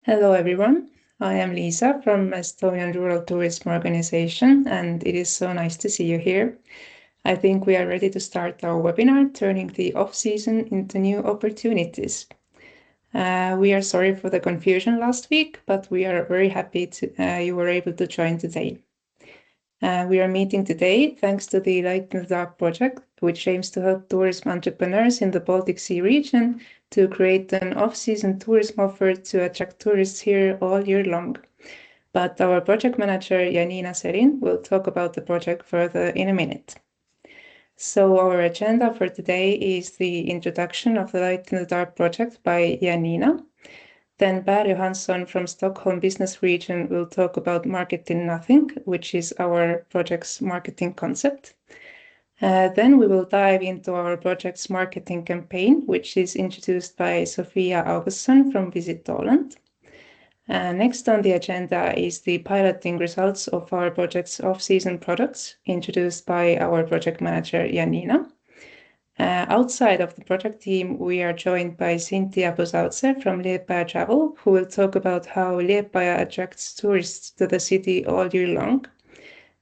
Hello everyone, I am Liisa from Estonian Rural Tourism Organization and it is so nice to see you here. I think we are ready to start our webinar, Turning the Off-Season into New Opportunities. We are sorry for the confusion last week, but we are very happy you were able to join today. We are meeting today thanks to the Liepāja project, which aims to help tourism entrepreneurs in the Baltic Sea region to create an off-season tourism offer to attract tourists here all year long. But our project manager, Janina Selin, will talk about the project further in a minute. So our agenda for today is the introduction of the Light in the Dark project by Janina. Then Per Johansson from Stockholm Business Region will talk about Market in Nothing, which is our project's marketing concept. Then we will dive into our project's marketing campaign, which is introduced by Sofia Augustsson from Visit Åland. Next on the agenda is the piloting results of our project's off-season products, introduced by our project manager, Janina. Outside of the project team, we are joined by Sintija Bosalse from Liepāja Travel, who will talk about how Liepāja attracts tourists to the city all year long.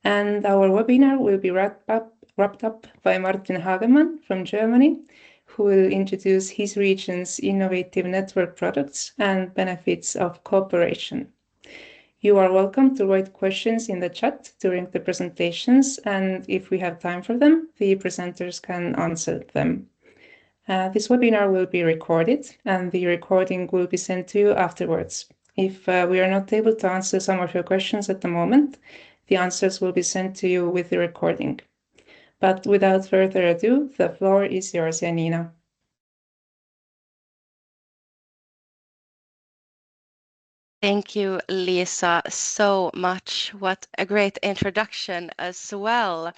And our webinar will be wrapped up by Martin Hagemann from Germany, who will introduce his region's innovative network products and benefits of cooperation. You are welcome to write questions in the chat during the presentations, and if we have time for them, the presenters can answer them. This webinar will be recorded, and the recording will be sent to you afterwards. If we are not able to answer some of your questions at the moment, the answers will be sent to you with the recording. But without further ado, the floor is yours, Janina. Thank you, Liisa, so much. What a great introduction as well.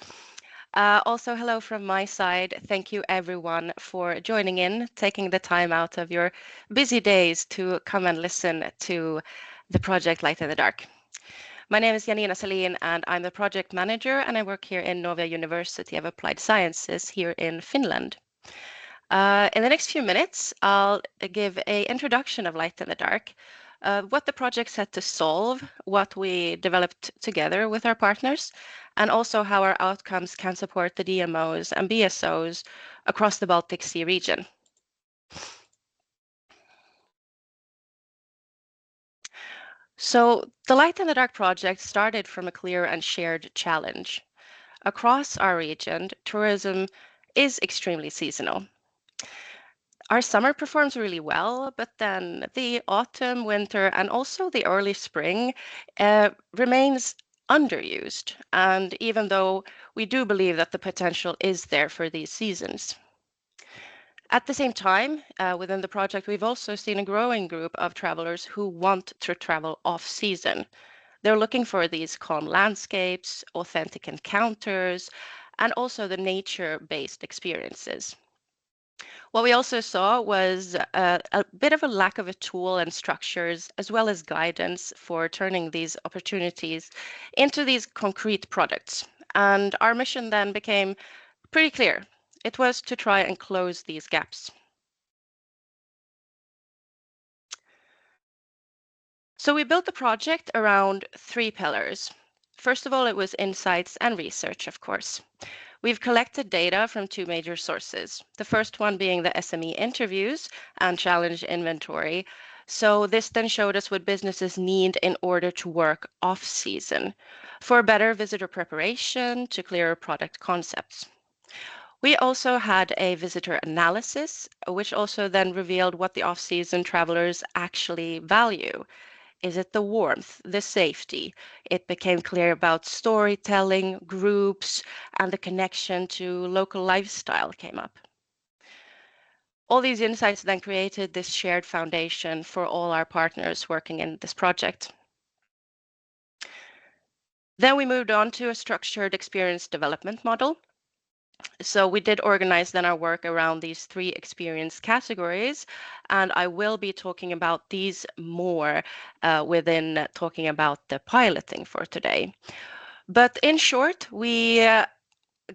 Also, hello from my side. Thank you, everyone, for joining in, taking the time out of your busy days to come and listen to the project Light in the Dark. My name is Janina Selin, and I'm the project manager, and I work here in Novia University of Applied Sciences here in Finland. In the next few minutes, I'll give an introduction of Light in the Dark, what the project set to solve, what we developed together with our partners, and also how our outcomes can support the DMOs and BSOs across the Baltic Sea region. So the Light in the Dark project started from a clear and shared challenge. Across our region, tourism is extremely seasonal. Our summer performs really well, but then the autumn, winter, and also the early spring remains underused. And even though we do believe that the potential is there for these seasons. At the same time, within the project, we've also seen a growing group of travelers who want to travel off season. They're looking for these calm landscapes, authentic encounters, and also the nature-based experiences. What we also saw was a bit of a lack of a tool and structures, as well as guidance for turning these opportunities into these concrete products. And our mission then became pretty clear. It was to try and close these gaps. So we built the project around 3 pillars. First of all, it was insights and research, of course. We've collected data from 2 major sources, the first one being the SME interviews and challenge inventory. So this then showed us what businesses need in order to work off-season for better visitor preparation to clearer product concepts. We also had a visitor analysis, which also then revealed what the off-season travelers actually value. Is it the warmth, the safety? It became clear about storytelling, groups, and the connection to local lifestyle came up. All these insights then created this shared foundation for all our partners working in this project. Then we moved on to a structured experience development model. So we did organize then our work around these 3 experience categories, and I will be talking about these more within talking about the piloting for today. But in short, we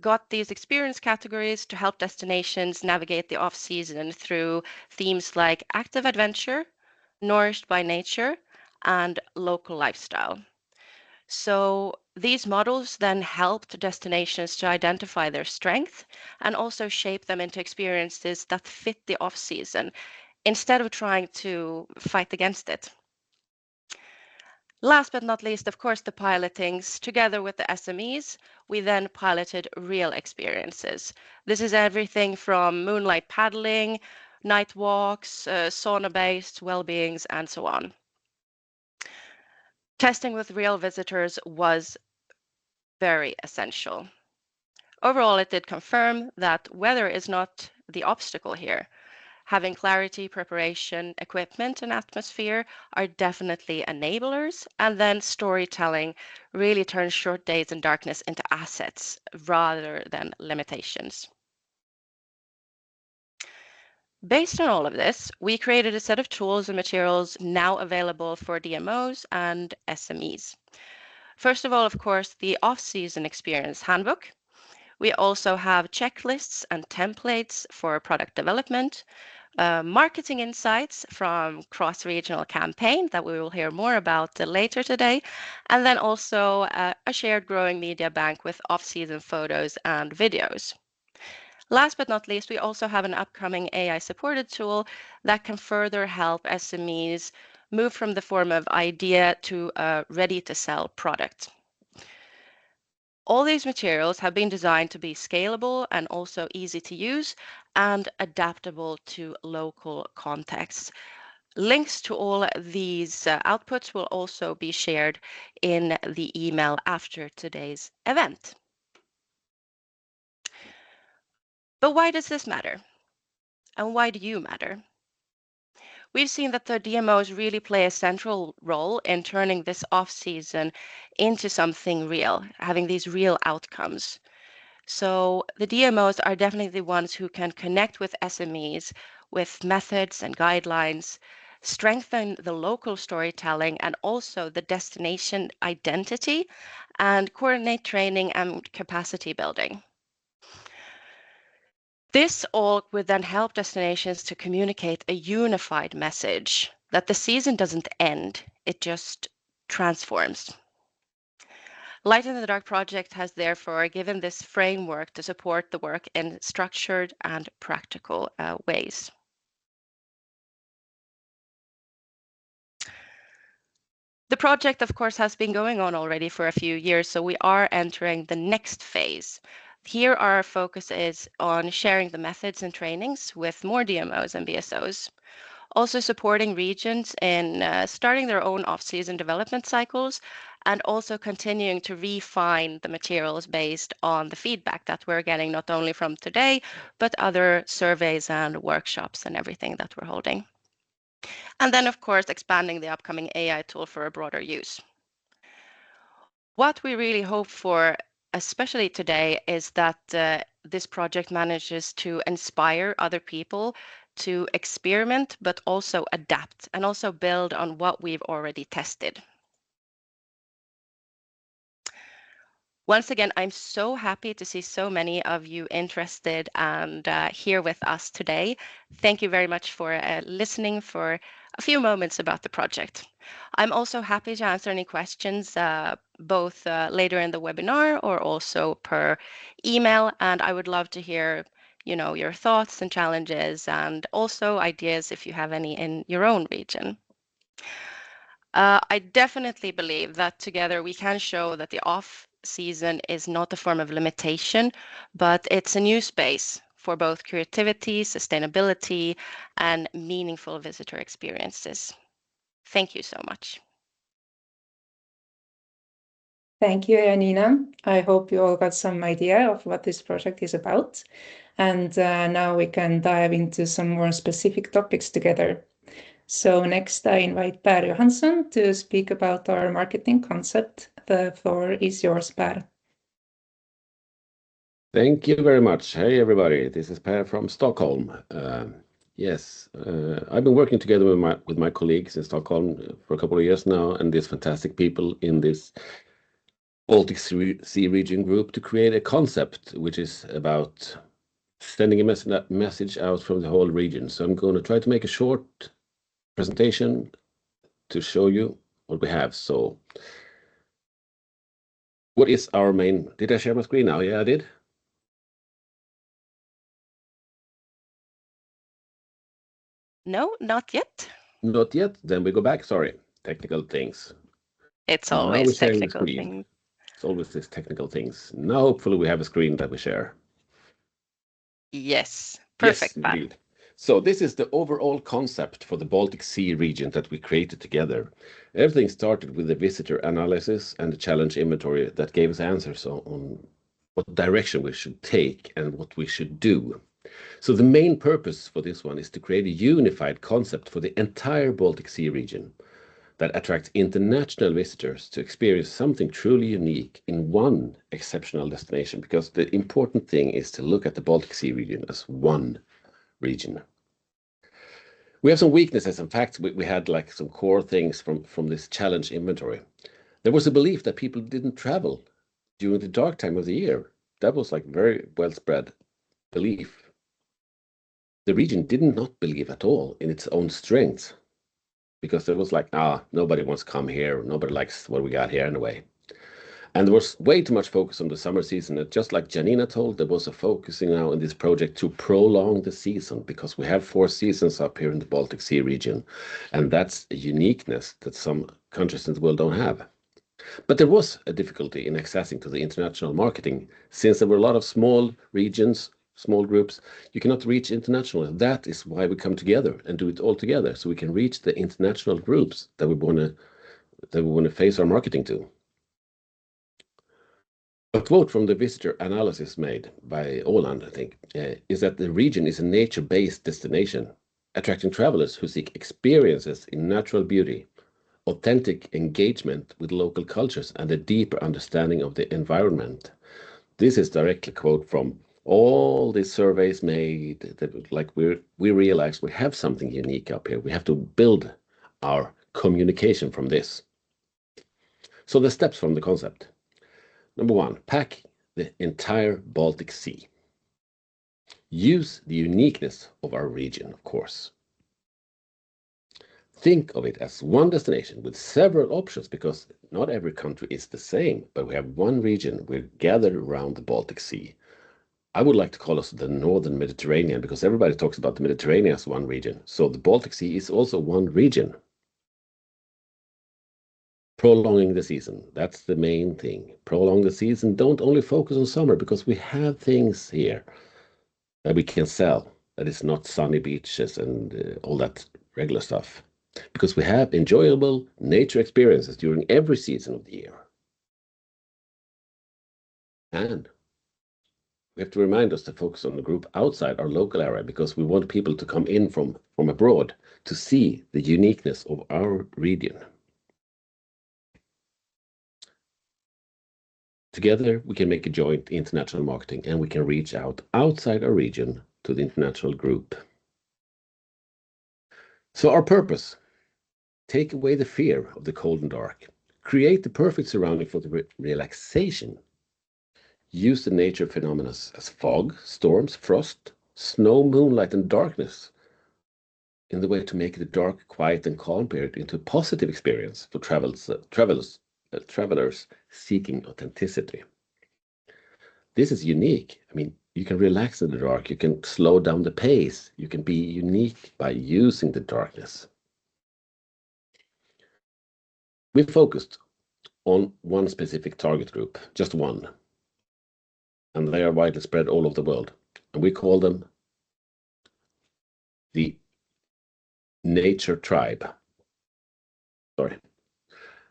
got these experience categories to help destinations navigate the off-season through themes like active adventure, nourished by nature, and local lifestyle. So these models then helped destinations to identify their strength and also shape them into experiences that fit the off-season instead of trying to fight against it. Last but not least, of course, the pilotings. Together with the SMEs, we then piloted real experiences. This is everything from moonlight paddling, night walks, sauna-based well-beings, and so on. Testing with real visitors was very essential. Overall, it did confirm that weather is not the obstacle here. Having clarity, preparation, equipment, and atmosphere are definitely enablers, and then storytelling really turns short days and darkness into assets rather than limitations. Based on all of this, we created a set of tools and materials now available for DMOs and SMEs. First of all, of course, the off-season experience handbook. We also have checklists and templates for product development, marketing insights from cross-regional campaign that we will hear more about later today, and then also a shared growing media bank with off-season photos and videos. Last but not least, we also have an upcoming AI-supported tool that can further help SMEs move from the form of idea to a ready-to-sell product. All these materials have been designed to be scalable and also easy to use and adaptable to local contexts. Links to all these outputs will also be shared in the email after today's event. But why does this matter? And why do you matter? We've seen that the DMOs really play a central role in turning this off-season into something real, having these real outcomes. So the DMOs are definitely the ones who can connect with SMEs with methods and guidelines, strengthen the local storytelling and also the destination identity, and coordinate training and capacity building. This all would then help destinations to communicate a unified message that the season doesn't end, it just transforms. Light in the Dark project has therefore given this framework to support the work in structured and practical ways. The project, of course, has been going on already for a few years, so we are entering the next phase. Here, our focus is on sharing the methods and trainings with more DMOs and BSOs, also supporting regions in starting their own off-season development cycles, and also continuing to refine the materials based on the feedback that we're getting not only from today, but other surveys and workshops and everything that we're holding. And then, of course, expanding the upcoming AI tool for a broader use. What we really hope for, especially today, is that this project manages to inspire other people to experiment, but also adapt and also build on what we've already tested. Once again, I'm so happy to see so many of you interested and here with us today. Thank you very much for listening for a few moments about the project. I'm also happy to answer any questions both later in the webinar or also per email, and I would love to hear your thoughts and challenges and also ideas if you have any in your own region. I definitely believe that together we can show that the off-season is not a form of limitation, but it's a new space for both creativity, sustainability, and meaningful visitor experiences. Thank you so much. Thank you, Janina. I hope you all got some idea of what this project is about. And now we can dive into some more specific topics together. So next, I invite Per Johansson to speak about our marketing concept. The floor is yours, Per. Thank you very much. Hey, everybody. This is Per from Stockholm. Yes, I've been working together with my colleagues in Stockholm for a couple of years now, and these fantastic people in this Baltic Sea Region group to create a concept which is about sending a message out from the whole region. So I'm going to try to make a short presentation to show you what we have. So what is our main, did I share my screen now? Yeah, I did. No, not yet. Not yet. Then we go back. Sorry, technical things. It's Now we're always sharing the technical screen. things. It's always these technical things. Now hopefully we have a screen that we share. Yes, perfect. Yes, indeed. So this is the overall concept for the Baltic Sea region that we created together. Everything started with the visitor analysis and the challenge inventory that gave us answers on what direction we should take and what we should do. So the main purpose for this one is to create a unified concept for the entire Baltic Sea region that attracts international visitors to experience something truly unique in one exceptional destination, because the important thing is to look at the Baltic Sea region as one region. We have some weaknesses. In fact, we had like some core things from this challenge inventory. There was a belief that people didn't travel during the dark time of the year. That was like very well spread belief. The region did not believe at all in its own strengths, because there was like, nobody wants to come here. Nobody likes what we got here anyway. And there was way too much focus on the summer season. And just like Janina told, there was a focusing now in this project to prolong the season, because we have 4 seasons up here in the Baltic Sea region. And that's a uniqueness that some countries in the world don't have. But there was a difficulty in accessing to the international marketing, since there were a lot of small regions, small groups. You cannot reach internationally. That is why we come together and do it all together, so we can reach the international groups that we want to face our marketing to. A quote from the visitor analysis made by Åland, I think, is that the region is a nature-based destination, attracting travelers who seek experiences in natural beauty, authentic engagement with local cultures, and a deeper understanding of the environment. This is directly quote from all these surveys made, that like we realize we have something unique up here. We have to build our communication from this. So the steps from the concept. Number 1, pack the entire Baltic Sea. Use the uniqueness of our region, of course. Think of it as one destination with several options, because not every country is the same, but we have one region. We're gathered around the Baltic Sea. I would like to call us the Northern Mediterranean, because everybody talks about the Mediterranean as one region. So the Baltic Sea is also one region. Prolonging the season. That's the main thing. Prolong the season. Don't only focus on summer, because we have things here that we can sell that is not sunny beaches and all that regular stuff. Because we have enjoyable nature experiences during every season of the year. And we have to remind us to focus on the group outside our local area, because we want people to come in from abroad to see the uniqueness of our region. Together, we can make a joint international marketing, and we can reach out outside our region to the international group. So our purpose: take away the fear of the cold and dark. Create the perfect surrounding for the relaxation. Use the nature phenomena as fog, storms, frost, snow, moonlight, and darkness in the way to make the dark, quiet, and calm period into a positive experience for travelers seeking authenticity. This is unique. I mean, you can relax in the dark, you can slow down the pace, you can be unique by using the darkness. We focused on one specific target group, just one, and they are widely spread all over the world, and we call them the nature tribe. Sorry.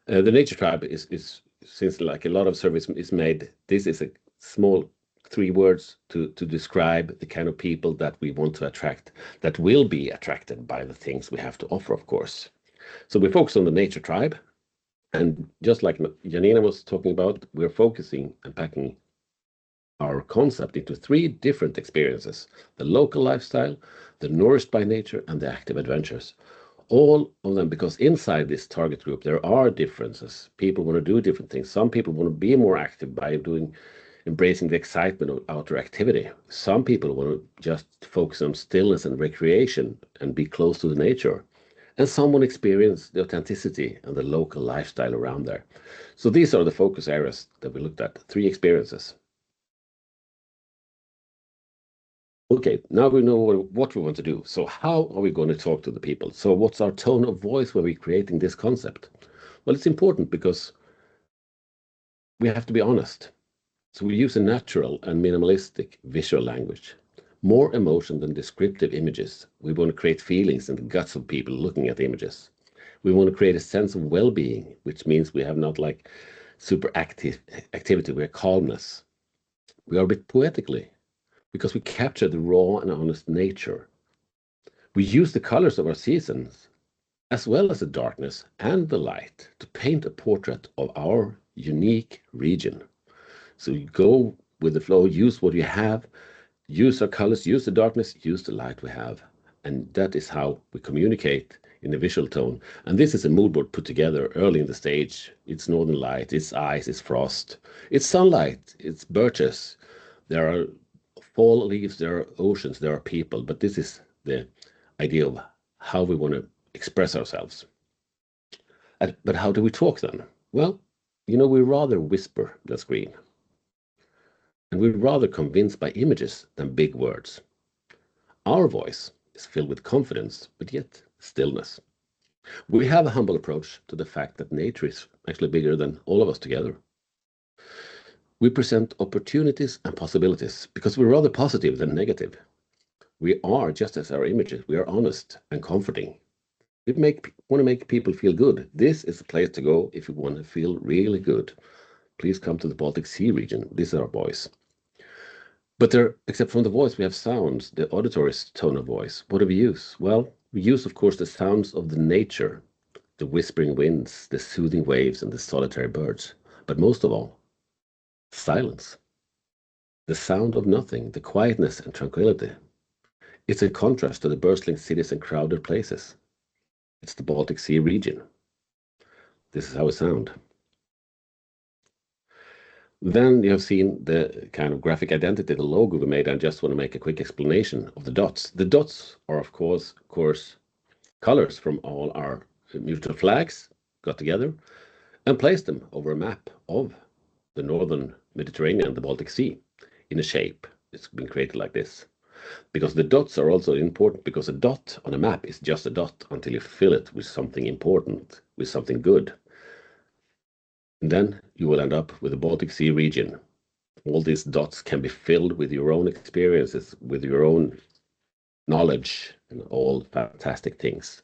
The nature tribe is since like a lot of service is made, this is a small 3 words to describe the kind of people that we want to attract, that will be attracted by the things we have to offer, of course. So we focus on the nature tribe, and just like Janina was talking about, we're focusing and packing our concept into 3 different experiences: the local lifestyle, the nourished by nature, and the active adventures. All of them, because inside this target group there are differences. People want to do different things. Some people want to be more active by embracing the excitement of outdoor activity. Some people want to just focus on stillness and recreation and be close to the nature. and someone experience the authenticity and the local lifestyle around there. So these are the focus areas that we looked at, 3 experiences. Okay, now we know what we want to do. So how are we going to talk to the people? So what's our tone of voice when we're creating this concept? Well, it's important because we have to be honest. So we use a natural and minimalistic visual language. More emotion than descriptive images. We want to create feelings in the guts of people looking at the images. We want to create a sense of well-being, which means we have not like super activity, we have calmness. We are a bit poetically, because we capture the raw and honest nature. We use the colors of our seasons, as well as the darkness and the light, to paint a portrait of our unique region. So you go with the flow, use what you have, use our colors, use the darkness, use the light we have. And that is how we communicate in a visual tone. And this is a mood board put together early in the stage. It's northern light, it's ice, it's frost, it's sunlight, it's birches. There are fall leaves, there are oceans, there are people. But this is the idea of how we want to express ourselves. But how do we talk then? Well, we rather whisper than scream. And we're rather convinced by images than big words. Our voice is filled with confidence, but yet stillness. We have a humble approach to the fact that nature is actually bigger than all of us together. We present opportunities and possibilities because we're rather positive than negative. We are, just as our images, we are honest and comforting. We want to make people feel good. This is the place to go if you want to feel really good. Please come to the Baltic Sea region. These are our boys. But except from the voice, we have sounds, the auditory tone of voice. What do we use? Well, we use, of course, the sounds of the nature, the whispering winds, the soothing waves, and the solitary birds. But most of all, silence. The sound of nothing, the quietness and tranquility. It's a contrast to the bustling cities and crowded places. It's the Baltic Sea region. This is how it sounds. Then you have seen the kind of graphic identity, the logo we made. I just want to make a quick explanation of the dots. The dots are, of course, colors from all our mutual flags got together and placed them over a map of the northern Mediterranean, the Baltic Sea, in a shape. It's been created like this. Because the dots are also important, because a dot on a map is just a dot until you fill it with something important, with something good. And then you will end up with the Baltic Sea region. All these dots can be filled with your own experiences, with your own knowledge, and all fantastic things.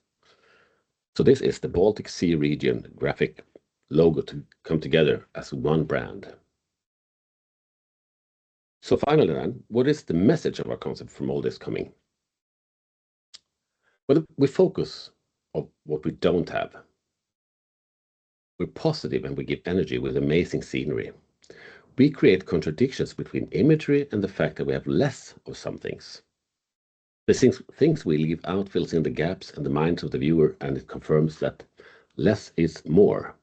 So this is the Baltic Sea region graphic logo to come together as one brand. So finally then, what is the message of our concept from all this coming? Well, we focus on what we don't have. We're positive and we give energy with amazing scenery. We create contradictions between imagery and the fact that we have less of some things. The things we leave out fills in the gaps in the minds of the viewer, and it confirms that less is more.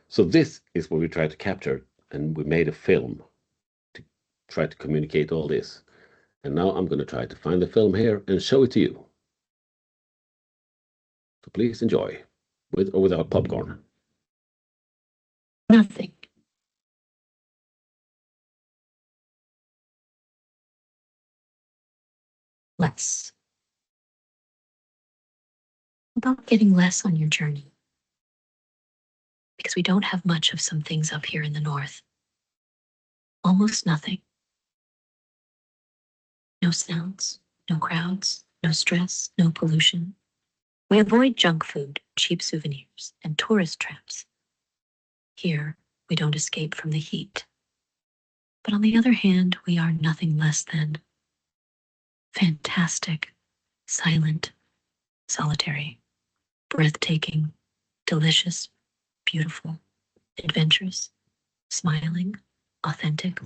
So this is what we try to capture, and we made a film to try to communicate all this. And now I'm going to try to find the film here and show it to you. So please enjoy, with or without popcorn. Nothing. Less. About getting less on your journey. Because we don't have much of some things up here in the north. Almost nothing. No sounds, no crowds, no stress, no pollution. We avoid junk food, cheap souvenirs, and tourist traps. Here, we don't escape from the heat. But on the other hand, we are nothing less than fantastic, silent, solitary, breathtaking, delicious, beautiful, adventurous, smiling, authentic,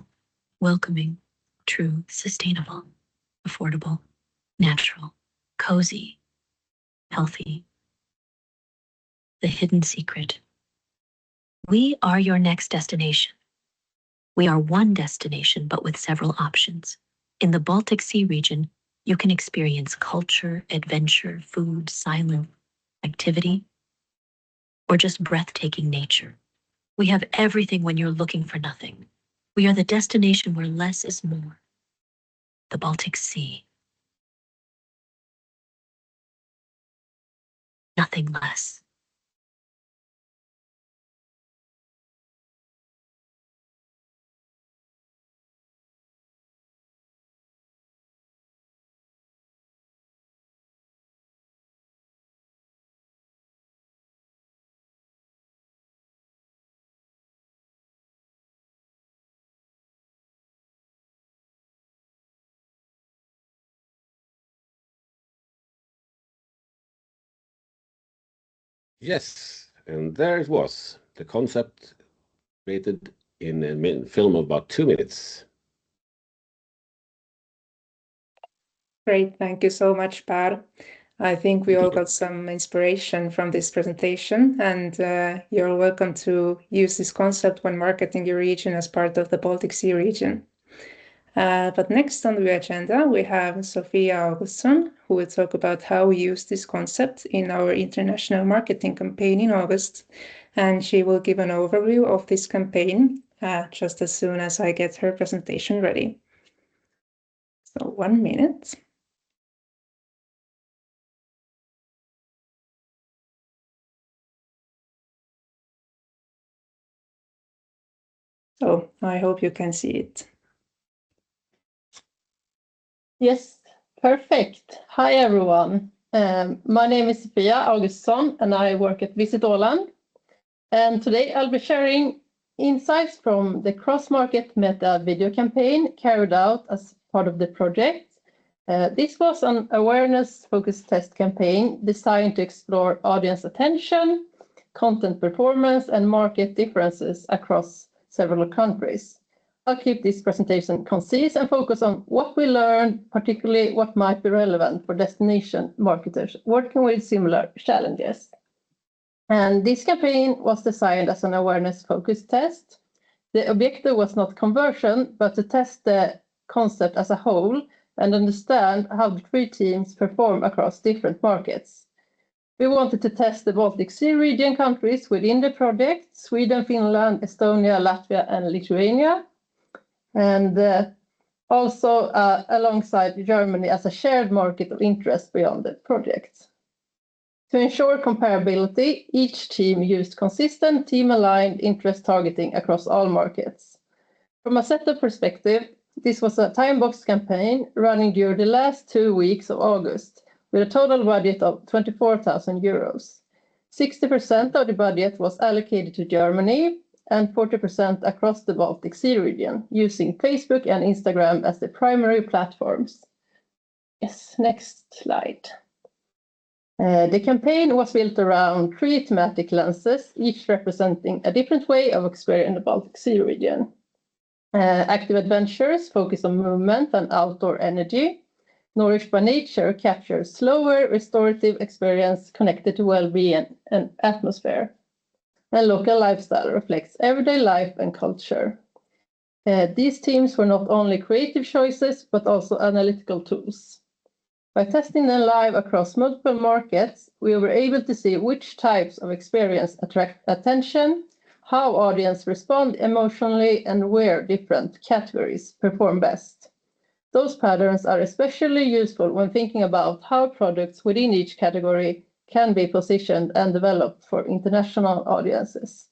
welcoming, true, sustainable, affordable, natural, cozy, healthy. The hidden secret. We are your next destination. We are one destination, but with several options. In the Baltic Sea region, you can experience culture, adventure, food, silence, activity, or just breathtaking nature. We have everything when you're looking for nothing. We are the destination where less is more. The Baltic Sea. Nothing less. Yes, and there it was, the concept created in a film of about 2 minutes. Great, thank you so much, Per. I think we all got some inspiration from this presentation, and you're welcome to use this concept when marketing your region as part of the Baltic Sea region. But next on the agenda, we have Sofia Augustsson, who will talk about how we use this concept in our international marketing campaign in August. And she will give an overview of this campaign just as soon as I get her presentation ready. So 1 minute. So I hope you can see it. Yes, perfect. Hi, everyone. My name is Sofia Augustsson, and I work at Visit Åland. And today I'll be sharing insights from the cross-market meta video campaign carried out as part of the project. This was an awareness-focused test campaign designed to explore audience attention, content performance, and market differences across several countries. I'll keep this presentation concise and focus on what we learned, particularly what might be relevant for destination marketers working with similar challenges. And this campaign was designed as an awareness-focused test. The objective was not conversion, but to test the concept as a whole and understand how the 3 teams perform across different markets. We wanted to test the Baltic Sea region countries within the project: Sweden, Finland, Estonia, Latvia, and Lithuania. And also alongside Germany as a shared market of interest beyond the project. To ensure comparability, each team used consistent team-aligned interest targeting across all markets. From a setup perspective, this was a time-boxed campaign running during the last 2 weeks of August, with a total budget of 24,000 euros. 60% of the budget was allocated to Germany, and 40% across the Baltic Sea region, using Facebook and Instagram as the primary platforms. Yes, next slide. The campaign was built around 3 thematic lenses, each representing a different way of experiencing the Baltic Sea region. Active adventures focus on movement and outdoor energy. Nourished by nature captures slower, restorative experience connected to well-being and atmosphere. And local lifestyle reflects everyday life and culture. These teams were not only creative choices, but also analytical tools. By testing them live across multiple markets, we were able to see which types of experience attract attention, how audience respond emotionally, and where different categories perform best. Those patterns are especially useful when thinking about how products within each category can be positioned and developed for international audiences.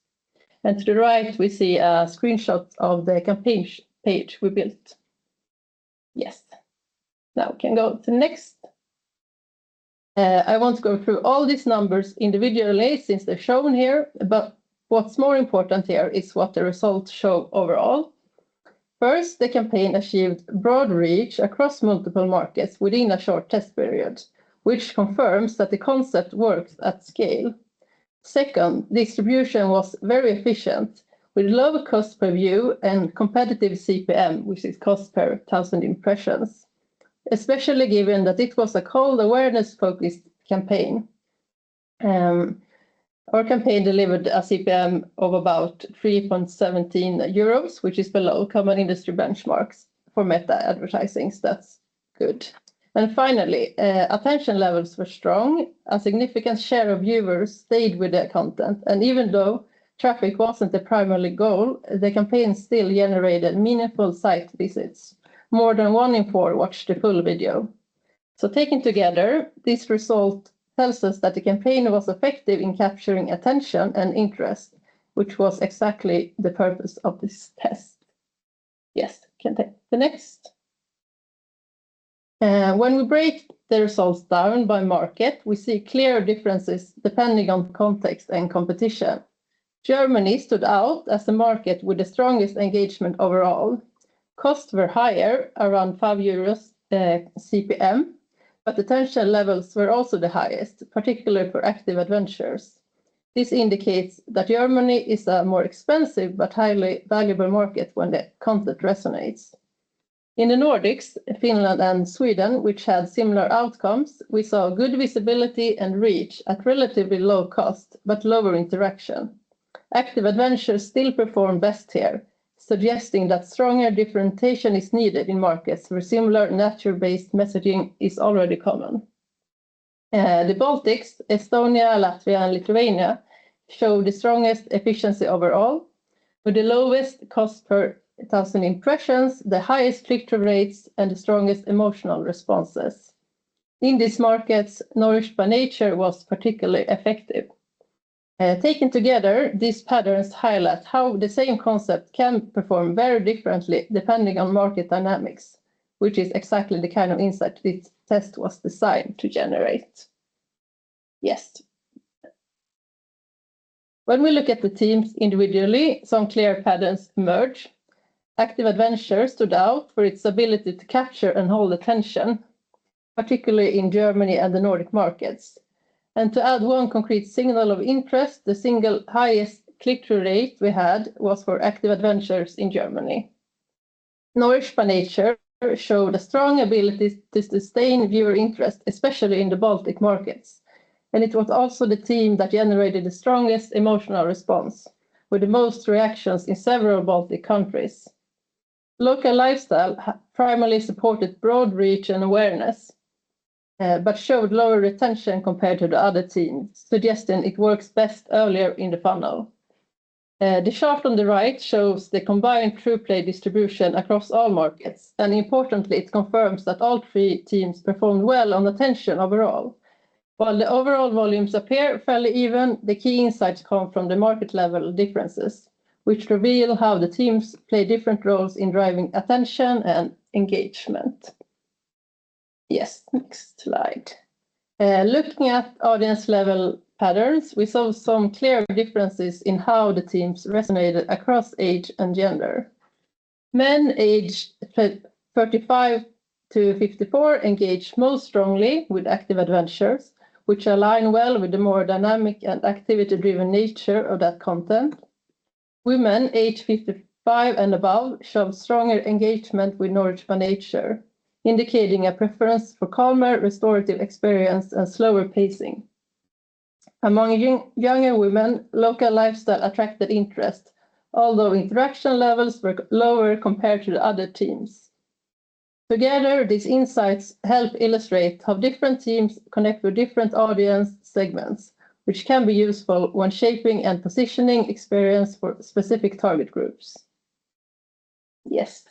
And to the right, we see a screenshot of the campaign page we built. Yes. Now we can go to next. I won't go through all these numbers individually since they're shown here, but what's more important here is what the results show overall. First, the campaign achieved broad reach across multiple markets within a short test period, which confirms that the concept works at scale. Second, distribution was very efficient, with low cost per view and competitive CPM, which is cost per 1,000 impressions, especially given that it was a cold awareness-focused campaign. Our campaign delivered a CPM of about 3.17 euros, which is below common industry benchmarks for meta advertising, so that's good. And finally, attention levels were strong. A significant share of viewers stayed with the content, and even though traffic wasn't the primary goal, the campaign still generated meaningful site visits. More than 1 in 4 watched the full video. So taken together, this result tells us that the campaign was effective in capturing attention and interest, which was exactly the purpose of this test. Yes, can take the next. When we break the results down by market, we see clear differences depending on context and competition. Germany stood out as the market with the strongest engagement overall. Costs were higher, around €5 CPM, but attention levels were also the highest, particularly for active adventures. This indicates that Germany is a more expensive but highly valuable market when the content resonates. In the Nordics, Finland and Sweden, which had similar outcomes, we saw good visibility and reach at relatively low cost, but lower interaction. Active adventures still perform best here, suggesting that stronger differentiation is needed in markets where similar nature-based messaging is already common. The Baltics, Estonia, Latvia, and Lithuania show the strongest efficiency overall, with the lowest cost per 1,000 impressions, the highest click-through rates, and the strongest emotional responses. In these markets, Nourished by Nature was particularly effective. Taken together, these patterns highlight how the same concept can perform very differently depending on market dynamics, which is exactly the kind of insight this test was designed to generate. Yes. When we look at the teams individually, some clear patterns emerge. Active Adventure stood out for its ability to capture and hold attention, particularly in Germany and the Nordic markets. And to add one concrete signal of interest, the single highest click-through rate we had was for Active Adventures in Germany. Nourished by Nature showed a strong ability to sustain viewer interest, especially in the Baltic markets. And it was also the team that generated the strongest emotional response, with the most reactions in several Baltic countries. Local Lifestyle primarily supported broad reach and awareness, but showed lower retention compared to the other teams, suggesting it works best earlier in the funnel. The chart on the right shows the combined TruePlay distribution across all markets, and importantly, it confirms that all 3 teams performed well on attention overall. While the overall volumes appear fairly even, the key insights come from the market level differences, which reveal how the teams play different roles in driving attention and engagement. Yes, next slide. Looking at audience level patterns, we saw some clear differences in how the teams resonated across age and gender. Men aged 35 to 54 engaged most strongly with Active Adventures, which align well with the more dynamic and activity-driven nature of that content. Women aged 55 and above showed stronger engagement with Nourished by Nature, indicating a preference for calmer, restorative experience and slower pacing. Among younger women, Local Lifestyle attracted interest, although interaction levels were lower compared to the other teams. Together, these insights help illustrate how different teams connect with different audience segments, which can be useful when shaping and positioning experience for specific target groups. Yes.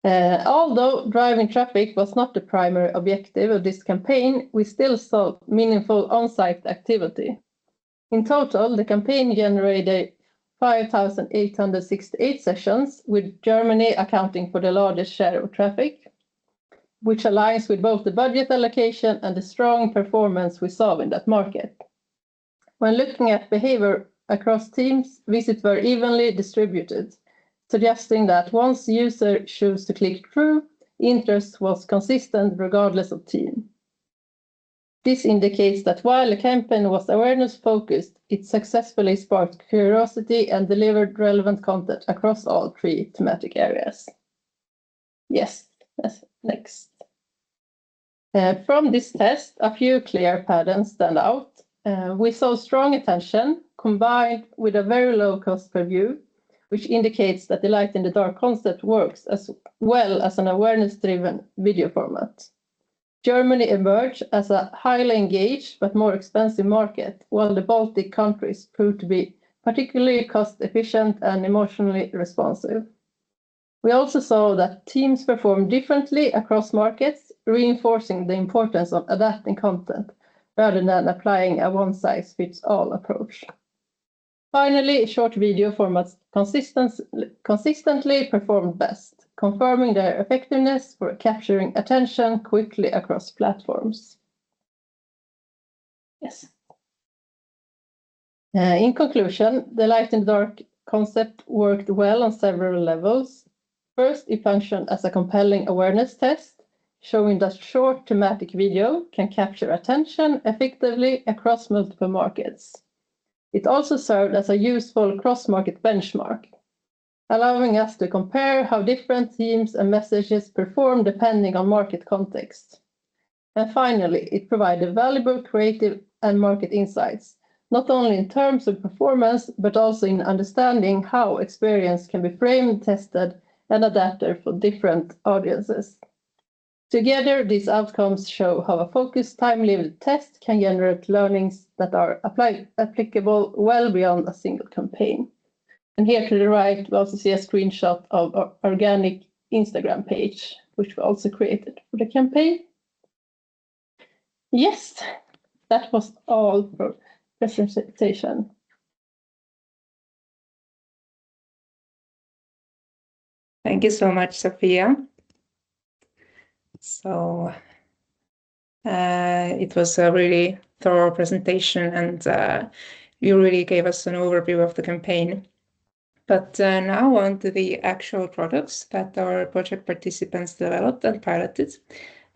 Although driving traffic was not the primary objective of this campaign, we still saw meaningful on-site activity. In total, the campaign generated 5,868 sessions, with Germany accounting for the largest share of traffic, which aligns with both the budget allocation and the strong performance we saw in that market. When looking at behavior across teams, visits were evenly distributed, suggesting that once users choose to click through, interest was consistent regardless of team. This indicates that while the campaign was awareness-focused, it successfully sparked curiosity and delivered relevant content across all 3 thematic areas. Yes, next. From this test, a few clear patterns stand out. We saw strong attention combined with a very low cost per view, which indicates that the light in the dark concept works as well as an awareness-driven video format. Germany emerged as a highly engaged but more expensive market, while the Baltic countries proved to be particularly cost-efficient and emotionally responsive. We also saw that teams perform differently across markets, reinforcing the importance of adapting content rather than applying a one-size-fits-all approach. Finally, short video formats consistently performed best, confirming their effectiveness for capturing attention quickly across platforms. Yes. In conclusion, the light in the dark concept worked well on several levels. First, it functioned as a compelling awareness test, showing that short thematic video can capture attention effectively across multiple markets. It also served as a useful cross-market benchmark, allowing us to compare how different themes and messages perform depending on market context. And finally, it provided valuable creative and market insights, not only in terms of performance, but also in understanding how experience can be framed, tested, and adapted for different audiences. Together, these outcomes show how a focused, time-limited test can generate learnings that are applicable well beyond a single campaign. And here to the right, we also see a screenshot of our organic Instagram page, which we also created for the campaign. Yes, that was all for presentation. Thank you so much, Sophia. So it was a really thorough presentation, and you really gave us an overview of the campaign. But now on to the actual products that our project participants developed and piloted.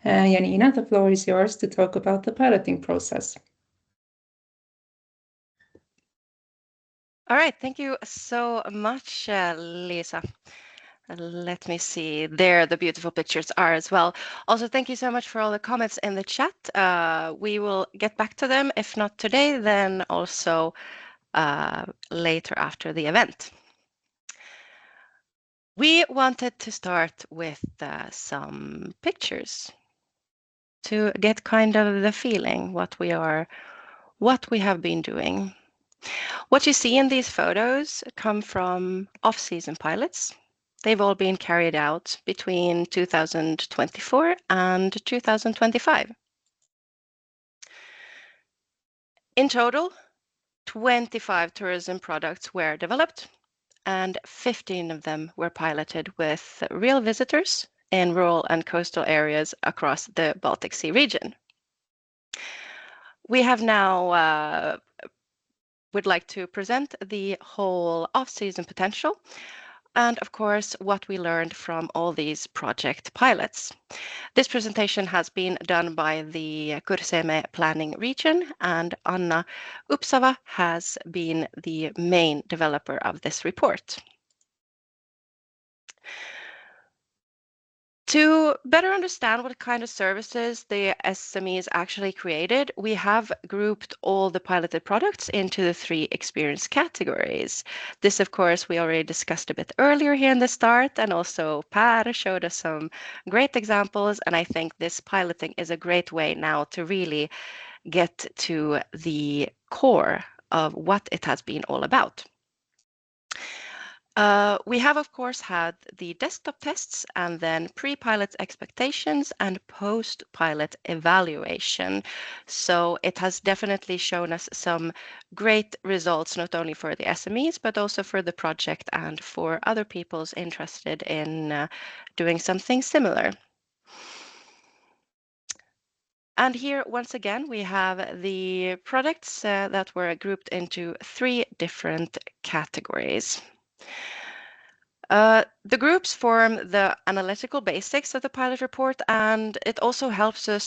Janina, the floor is yours to talk about the piloting process. All right, thank you so much, Liisa. Let me see, there the beautiful pictures are as well. Also, thank you so much for all the comments in the chat. We will get back to them, if not today, then also later after the event. We wanted to start with some pictures to get kind of the feeling what we have been doing. What you see in these photos come from off-season pilots. They've all been carried out between 2024 and 2025. In total, 25 tourism products were developed, and 15 of them were piloted with real visitors in rural and coastal areas across the Baltic Sea region. We have now would like to present the whole off-season potential and, of course, what we learned from all these project pilots. This presentation has been done by the Kurseme Planning Region, and Anna Upsava has been the main developer of this report. To better understand what kind of services the SMEs actually created, we have grouped all the piloted products into the 3 experience categories. This, of course, we already discussed a bit earlier here in the start, and also Per showed us some great examples, and I think this piloting is a great way now to really get to the core of what it has been all about. We have, of course, had the desktop tests and then pre-pilot expectations and post-pilot evaluation. So it has definitely shown us some great results, not only for the SMEs, but also for the project and for other people's interested in doing something similar. And here, once again, we have the products that were grouped into 3 different categories. The groups form the analytical basics of the pilot report, and it also helps us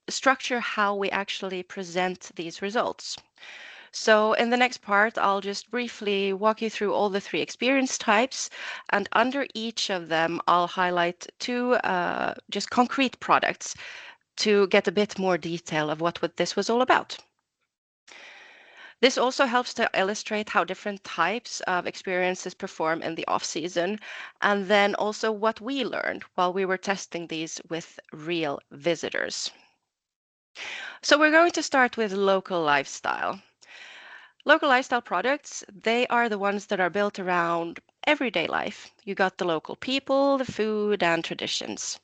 structure how we actually present these results. So in the next part, I'll just briefly walk you through all the 3 experience types, and under each of them, I'll highlight 2 just concrete products to get a bit more detail of what this was all about. This also helps to illustrate how different types of experiences perform in the off-season, and then also what we learned while we were testing these with real visitors. So we're going to start with local lifestyle. Local lifestyle products, they are the ones that are built around everyday life. You got the local people, the food, and traditions.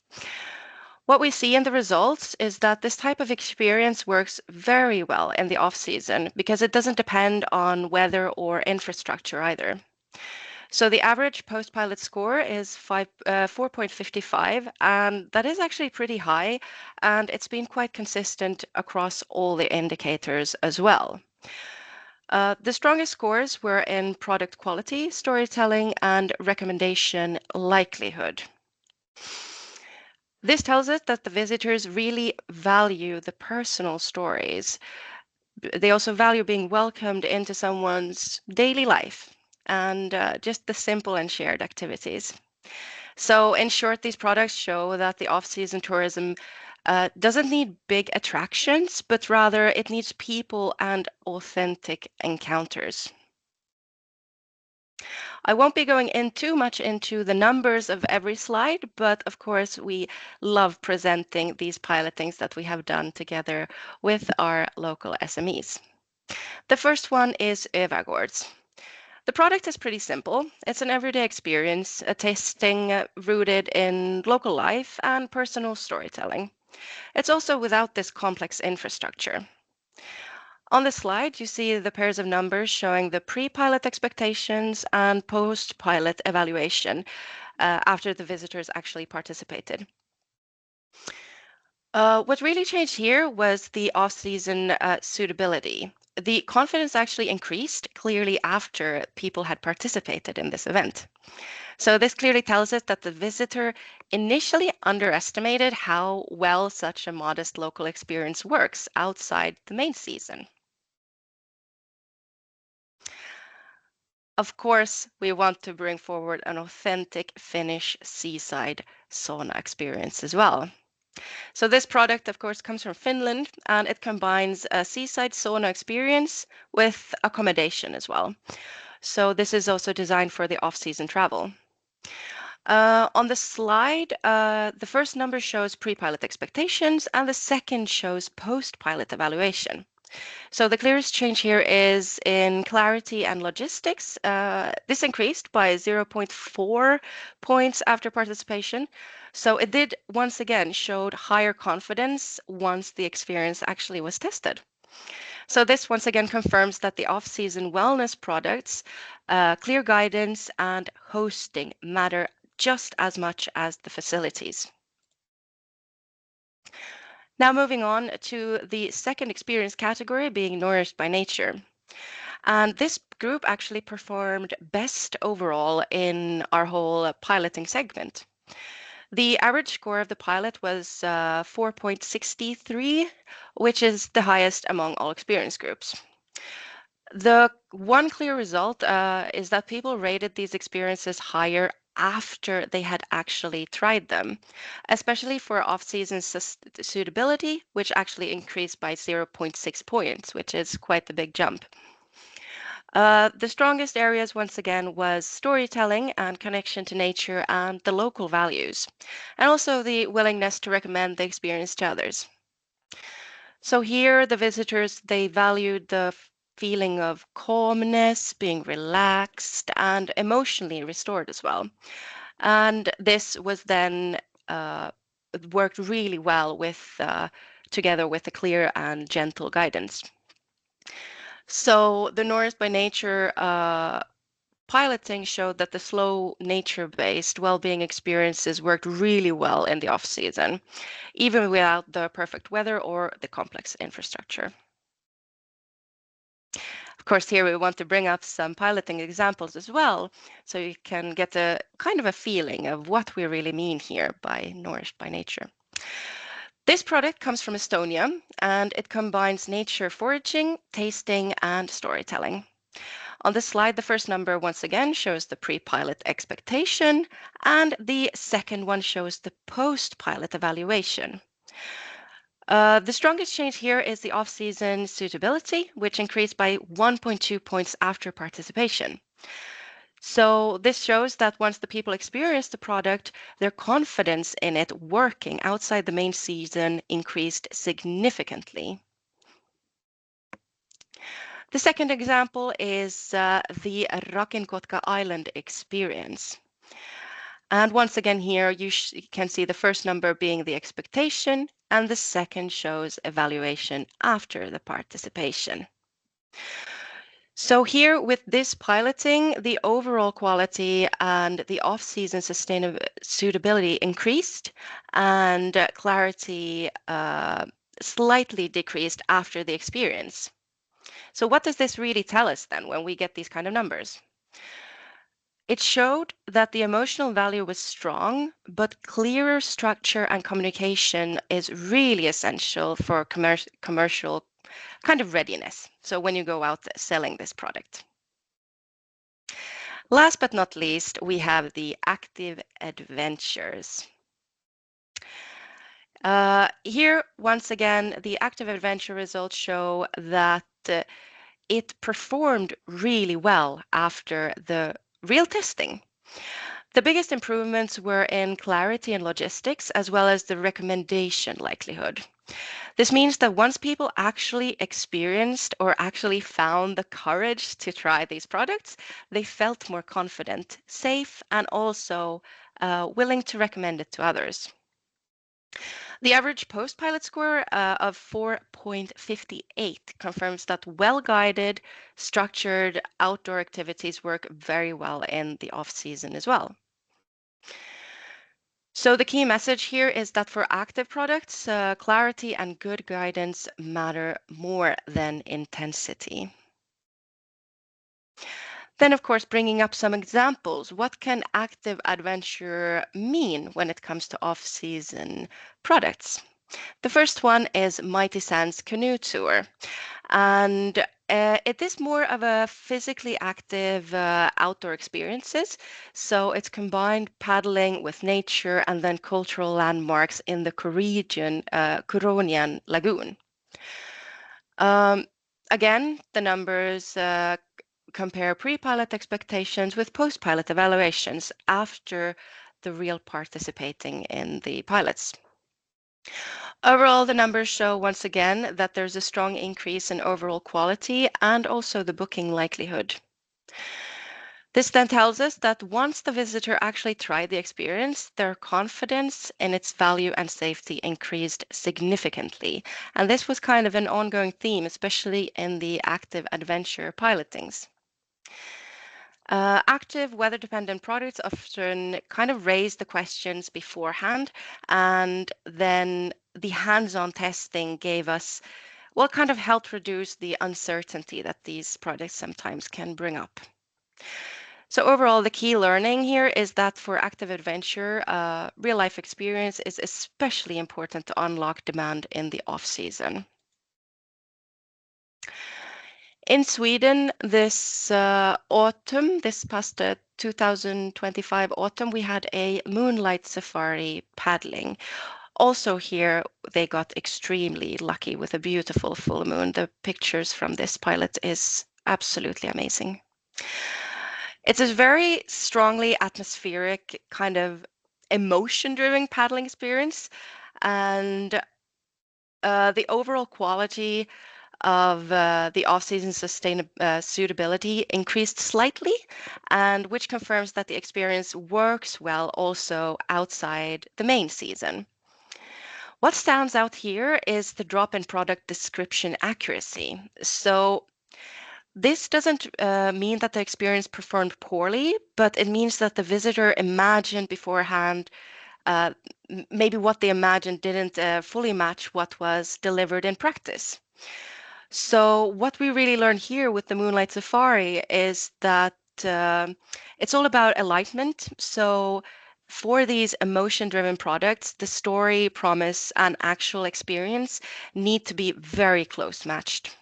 What we see in the results is that this type of experience works very well in the off-season because it doesn't depend on weather or infrastructure either. So the average post-pilot score is 4.55, and that is actually pretty high, and it's been quite consistent across all the indicators as well. The strongest scores were in product quality, storytelling, and recommendation likelihood. This tells us that the visitors really value the personal stories. They also value being welcomed into someone's daily life and just the simple and shared activities. So in short, these products show that the off-season tourism doesn't need big attractions, but rather it needs people and authentic encounters. I won't be going in too much into the numbers of every slide, but of course we love presenting these pilotings that we have done together with our local SMEs. The first one is Övergårds. The product is pretty simple. It's an everyday experience, a tasting rooted in local life and personal storytelling. It's also without this complex infrastructure. On the slide, you see the pairs of numbers showing the pre-pilot expectations and post-pilot evaluation after the visitors actually participated. What really changed here was the off-season suitability. The confidence actually increased clearly after people had participated in this event. So this clearly tells us that the visitor initially underestimated how well such a modest local experience works outside the main season. Of course, we want to bring forward an authentic Finnish seaside sauna experience as well. So this product, of course, comes from Finland, and it combines a seaside sauna experience with accommodation as well. So this is also designed for the off-season travel. On the slide, the first number shows pre-pilot expectations, and the second shows post-pilot evaluation. So the clearest change here is in clarity and logistics. This increased by 0.4 points after participation. So it did once again showed higher confidence once the experience actually was tested. So this once again confirms that the off-season wellness products, clear guidance and hosting matter just as much as the facilities. Now moving on to the second experience category, being nourished by nature. And this group actually performed best overall in our whole piloting segment. The average score of the pilot was 4.63, which is the highest among all experience groups. The one clear result is that people rated these experiences higher after they had actually tried them, especially for off-season suitability, which actually increased by 0.6 points, which is quite the big jump. The strongest areas, once again, was storytelling and connection to nature and the local values, and also the willingness to recommend the experience to others. So here, the visitors, they valued the feeling of calmness, being relaxed, and emotionally restored as well. And this was then worked really well with together with a clear and gentle guidance. So the Nourished by Nature piloting showed that the slow nature-based well-being experiences worked really well in the off-season, even without the perfect weather or the complex infrastructure. Of course, here we want to bring up some piloting examples as well, so you can get a kind of a feeling of what we really mean here by Nourished by Nature. This product comes from Estonia, and it combines nature foraging, tasting, and storytelling. On this slide, the first number once again shows the pre-pilot expectation, and the second one shows the post-pilot evaluation. The strongest change here is the off-season suitability, which increased by 1.2 points after participation. So this shows that once the people experience the product, their confidence in it working outside the main season increased significantly. The second example is the Rakenkotka Island experience. And once again here, you can see the first number being the expectation, and the second shows evaluation after the participation. So here with this piloting, the overall quality and the off-season suitability increased, and clarity slightly decreased after the experience. So what does this really tell us then when we get these kind of numbers? It showed that the emotional value was strong, but clearer structure and communication is really essential for commercial kind of readiness. So when you go out selling this product. Last but not least, we have the active adventures. Here, once again, the active adventure results show that it performed really well after the real testing. The biggest improvements were in clarity and logistics, as well as the recommendation likelihood. This means that once people actually experienced or actually found the courage to try these products, they felt more confident, safe, and also willing to recommend it to others. The average post-pilot score of 4.58 confirms that well-guided, structured outdoor activities work very well in the off-season as well. So the key message here is that for active products, clarity and good guidance matter more than intensity. Then, of course, bringing up some examples. What can active adventure mean when it comes to off-season products? The first one is Mighty Sands Canoe Tour. And it is more of a physically active outdoor experiences. So it's combined paddling with nature and then cultural landmarks in the Curonian Lagoon. Again, the numbers compare pre-pilot expectations with post-pilot evaluations after the real participating in the pilots. Overall, the numbers show once again that there's a strong increase in overall quality and also the booking likelihood. This then tells us that once the visitor actually tried the experience, their confidence in its value and safety increased significantly. And this was kind of an ongoing theme, especially in the active adventure pilotings. Active weather-dependent products often kind of raise the questions beforehand, and then the hands-on testing gave us what kind of helped reduce the uncertainty that these products sometimes can bring up. So overall, the key learning here is that for active adventure, real-life experience is especially important to unlock demand in the off-season. In Sweden, this autumn, this past 2025 autumn, we had a moonlight safari paddling. Also here, they got extremely lucky with a beautiful full moon. The pictures from this pilot is absolutely amazing. It's a very strongly atmospheric kind of emotion-driven paddling experience, and the overall quality of the off-season suitability increased slightly, and which confirms that the experience works well also outside the main season. What stands out here is the drop in product description accuracy. So this doesn't mean that the experience performed poorly, but it means that the visitor imagined beforehand maybe what they imagined didn't fully match what was delivered in practice. So what we really learned here with the Moonlight Safari is that it's all about alignment. So for these emotion-driven products, the story, promise, and actual experience need to be very close matched.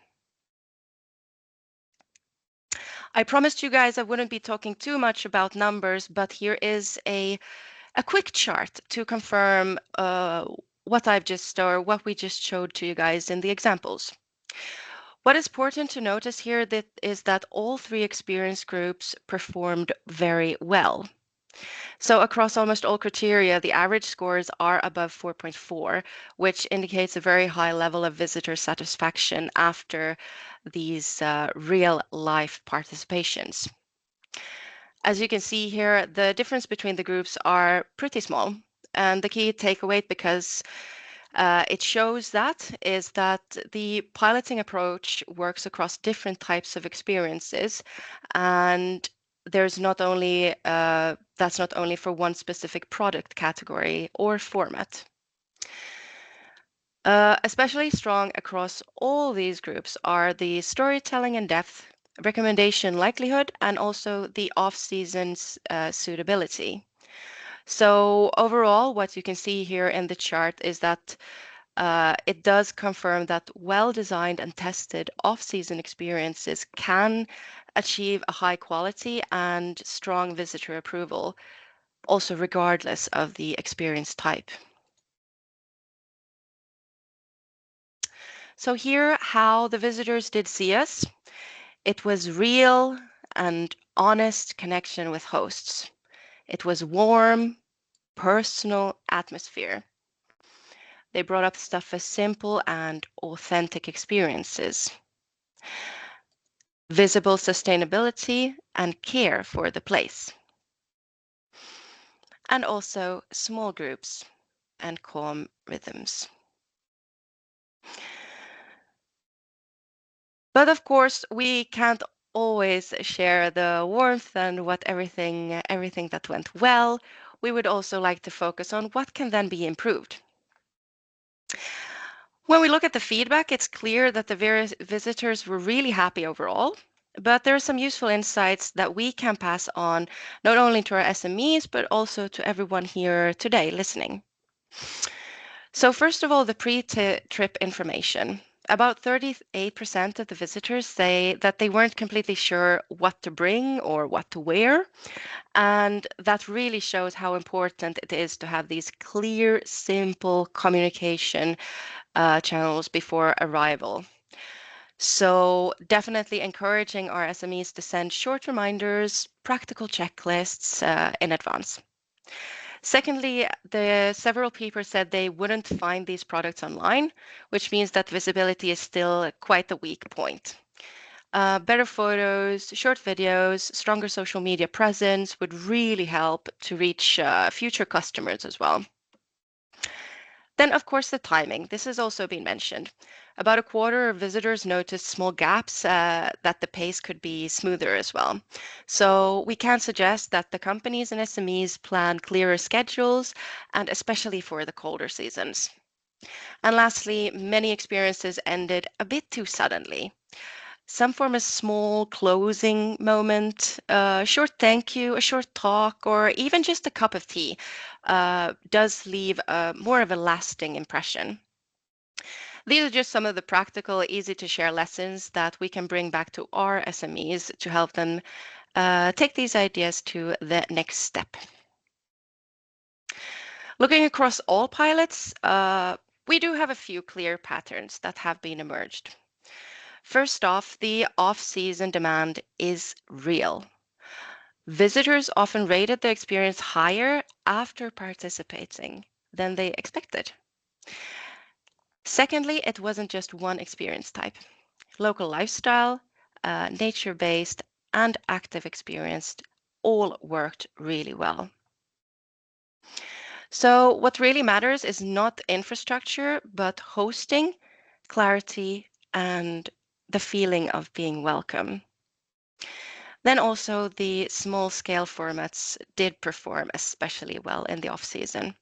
I promised you guys I wouldn't be talking too much about numbers, but here is a quick chart to confirm what we just showed to you guys in the examples. What is important to notice here is that all 3 experience groups performed very well. So across almost all criteria, the average scores are above 4.4, which indicates a very high level of visitor satisfaction after these real-life participations. As you can see here, the difference between the groups are pretty small. And the key takeaway, because it shows that, is that the piloting approach works across different types of experiences, and that's not only for one specific product category or format. Especially strong across all these groups are the storytelling and depth, recommendation likelihood, and also the off-season's suitability. So overall, what you can see here in the chart is that it does confirm that well-designed and tested off-season experiences can achieve a high quality and strong visitor approval, also regardless of the experience type. So here, how the visitors did see us. It was real and honest connection with hosts. It was warm, personal atmosphere. They brought up stuff as simple and authentic experiences. Visible sustainability and care for the place. And also small groups and calm rhythms. But of course, we can't always share the warmth and everything that went well. We would also like to focus on what can then be improved. When we look at the feedback, it's clear that the various visitors were really happy overall, but there are some useful insights that we can pass on not only to our SMEs, but also to everyone here today listening. So first of all, the pre-trip information. About 38% of the visitors say that they weren't completely sure what to bring or what to wear. And that really shows how important it is to have these clear, simple communication channels before arrival. So definitely encouraging our SMEs to send short reminders, practical checklists in advance. Secondly, several people said they wouldn't find these products online, which means that visibility is still quite a weak point. Better photos, short videos, stronger social media presence would really help to reach future customers as well. Then, of course, the timing. This has also been mentioned. About a quarter of visitors noticed small gaps that the pace could be smoother as well. So we can suggest that the companies and SMEs plan clearer schedules, and especially for the colder seasons. And lastly, many experiences ended a bit too suddenly. Some form a small closing moment, a short thank you, a short talk, or even just a cup of tea does leave more of a lasting impression. These are just some of the practical, easy to share lessons that we can bring back to our SMEs to help them take these ideas to the next step. Looking across all pilots, we do have a few clear patterns that have been emerged. First off, the off-season demand is real. Visitors often rated the experience higher after participating than they expected. Secondly, it wasn't just one experience type. Local lifestyle, nature-based, and active experience all worked really well. So what really matters is not infrastructure, but hosting, clarity, and the feeling of being welcome. Then also the small scale formats did perform especially well in the off-season.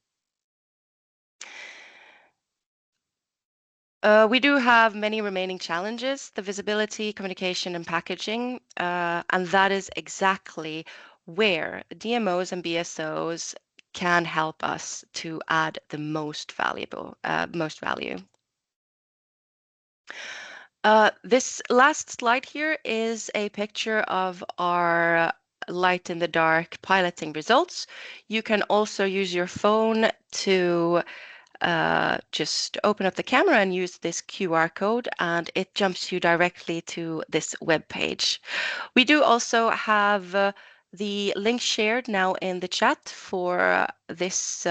We do have many remaining challenges, the visibility, communication, and packaging, and that is exactly where DMOs and BSOs can help us to add the most value. This last slide here is a picture of our light in the dark piloting results. You can also use your phone to just open up the camera and use this QR code, and it jumps you directly to this web page. We do also have the link shared now in the chat for this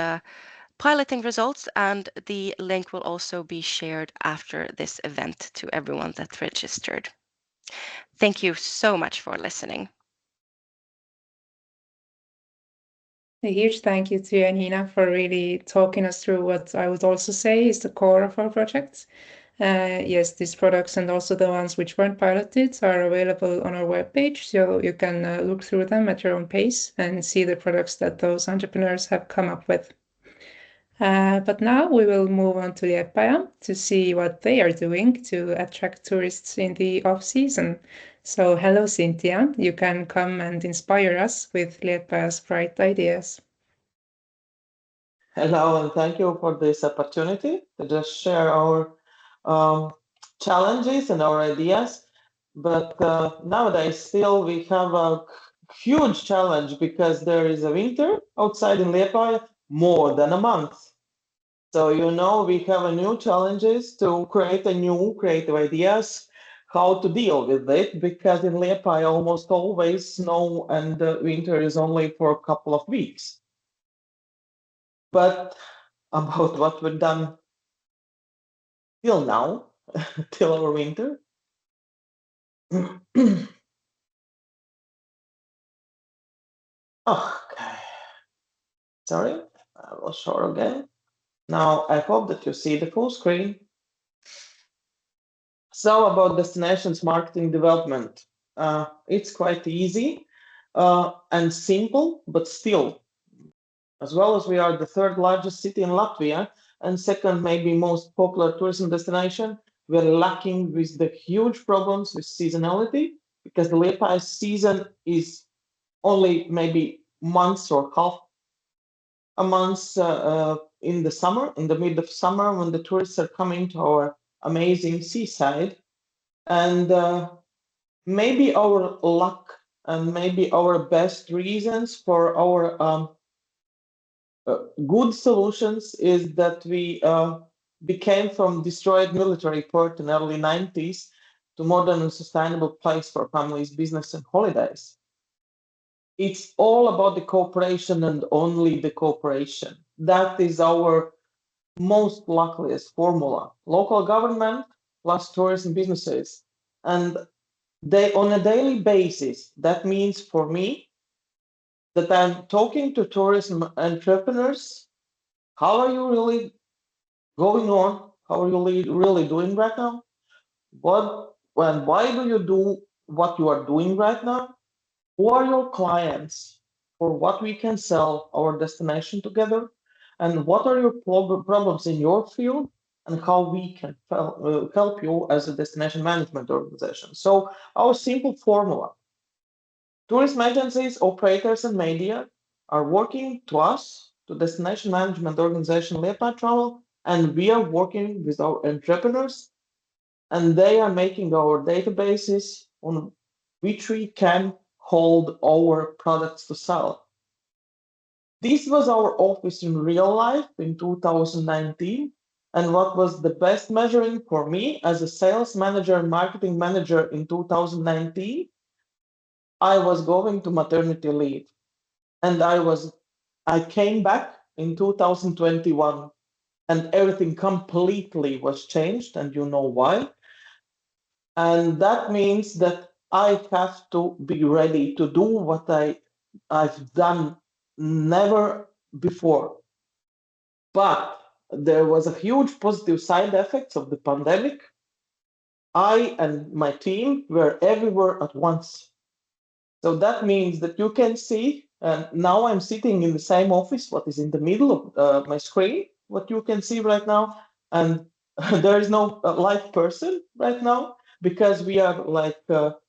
piloting results, and the link will also be shared after this event to everyone that registered. Thank you so much for listening. A huge thank you to Janina for really talking us through what I would also say is the core of our project. Yes, these products and also the ones which weren't piloted are available on our webpage, so you can look through them at your own pace and see the products that those entrepreneurs have come up with. But now we will move on to Liepāja to see what they are doing to attract tourists in the off-season. So hello, Sintija. You can come and inspire us with Liepāja's bright ideas. Hello, and thank you for this opportunity to just share our challenges and our ideas. But nowadays, still, we have a huge challenge because there is a winter outside in Liepāja more than a month. So, we have a new challenges to create a new creative ideas, how to deal with it, because in Liepāja almost always snow and winter is only for a couple of weeks. But about what we've done till now, till our winter. Okay. Sorry, I will show again. Now, I hope that you see the full screen. So about destinations marketing development, it's quite easy and simple, but still, as well as we are the third largest city in Latvia and second maybe most popular tourism destination, we're lacking with the huge problems with seasonality because the Liepāja season is only maybe months or half a month in the summer, in the mid of summer, when the tourists are coming to our amazing seaside. And maybe our luck and maybe our best reasons for our good solutions is that we became from destroyed military port in early 90s to modern and sustainable place for families, business, and holidays. It's all about the cooperation and only the cooperation. That is our most luckiest formula. Local government plus tourism businesses. And they on a daily basis, that means for me that I'm talking to tourism entrepreneurs. How are you really going on? How are you really doing right now? Why do you do what you are doing right now? Who are your clients? For what we can sell our destination together? And what are your problems in your field? And how we can help you as a destination management organization. So our simple formula. Tourism agencies, operators, and media are working to us, to destination management organization Liepāja Travel, and we are working with our entrepreneurs, and they are making our databases on which we can hold our products to sell. This was our office in real life in 2019. And what was the best measuring for me as a sales manager and marketing manager in 2019? I was going to maternity leave. And I came back in 2021 and everything completely was changed, and you know why. And that means that I have to be ready to do what I've done never before. But there was a huge positive side effects of the pandemic. I and my team were everywhere at once. So that means that you can see, and now I'm sitting in the same office, what is in the middle of my screen, what you can see right now. And there is no live person right now because we are like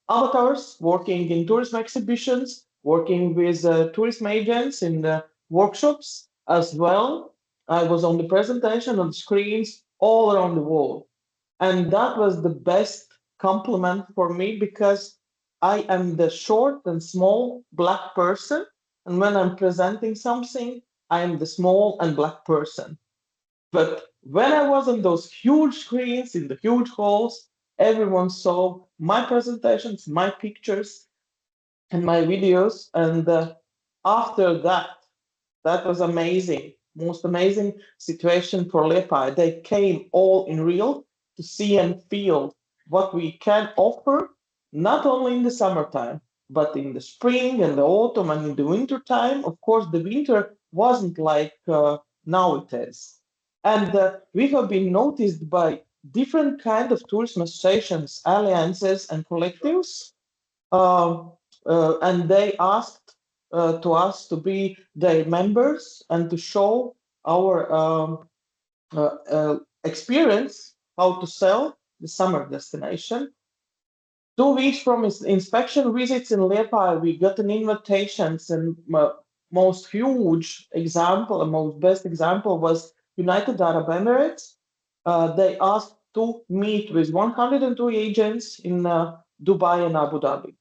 avatars working in tourism exhibitions, working with tourism agents in the workshops as well. I was on the presentation on screens all around the world. And that was the best compliment for me because I am the short and small black person. And when I'm presenting something, I am the small and black person. But when I was on those huge screens in the huge halls, everyone saw my presentations, my pictures, and my videos. And after that, that was amazing, most amazing situation for Liepāja. They came all in real to see and feel what we can offer, not only in the summertime, but in the spring and the autumn and in the winter time. Of course, the winter wasn't like now it is. And we have been noticed by different kind of tourism associations, alliances, and collectives. And they asked to us to be their members and to show our experience how to sell the summer destination. 2 weeks from inspection visits in Liepāja, we got an invitations, and most huge example, and most best example was United Arab Emirates. They asked to meet with 102 agents in Dubai and Abu Dhabi.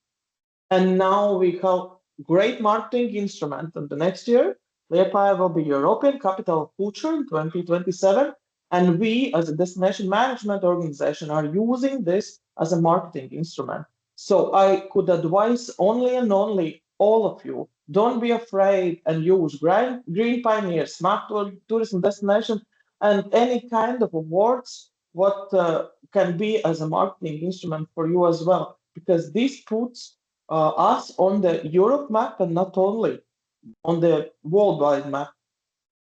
And now we have great marketing instrument. And the next year, Liepāja will be European Capital of Culture in 2027. And we, as a destination management organization, are using this as a marketing instrument. So I could advise only and only all of you, don't be afraid and use Green Pioneer, Smart Tourism Destination, and any kind of awards, what can be as a marketing instrument for you as well, because this puts us on the Europe map and not only on the worldwide map.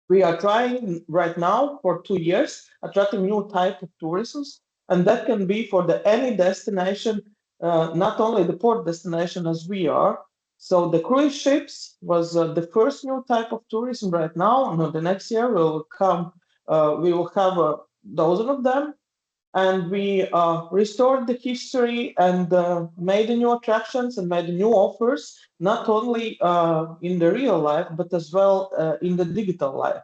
We are trying right now for 2 years, attracting new type of tourism, and that can be for any destination, not only the port destination as we are. So the cruise ships was the first new type of tourism right now. And the next year will come, we will have a dozen of them. And we restored the history and made new attractions and made new offers, not only in the real life, but as well in the digital life.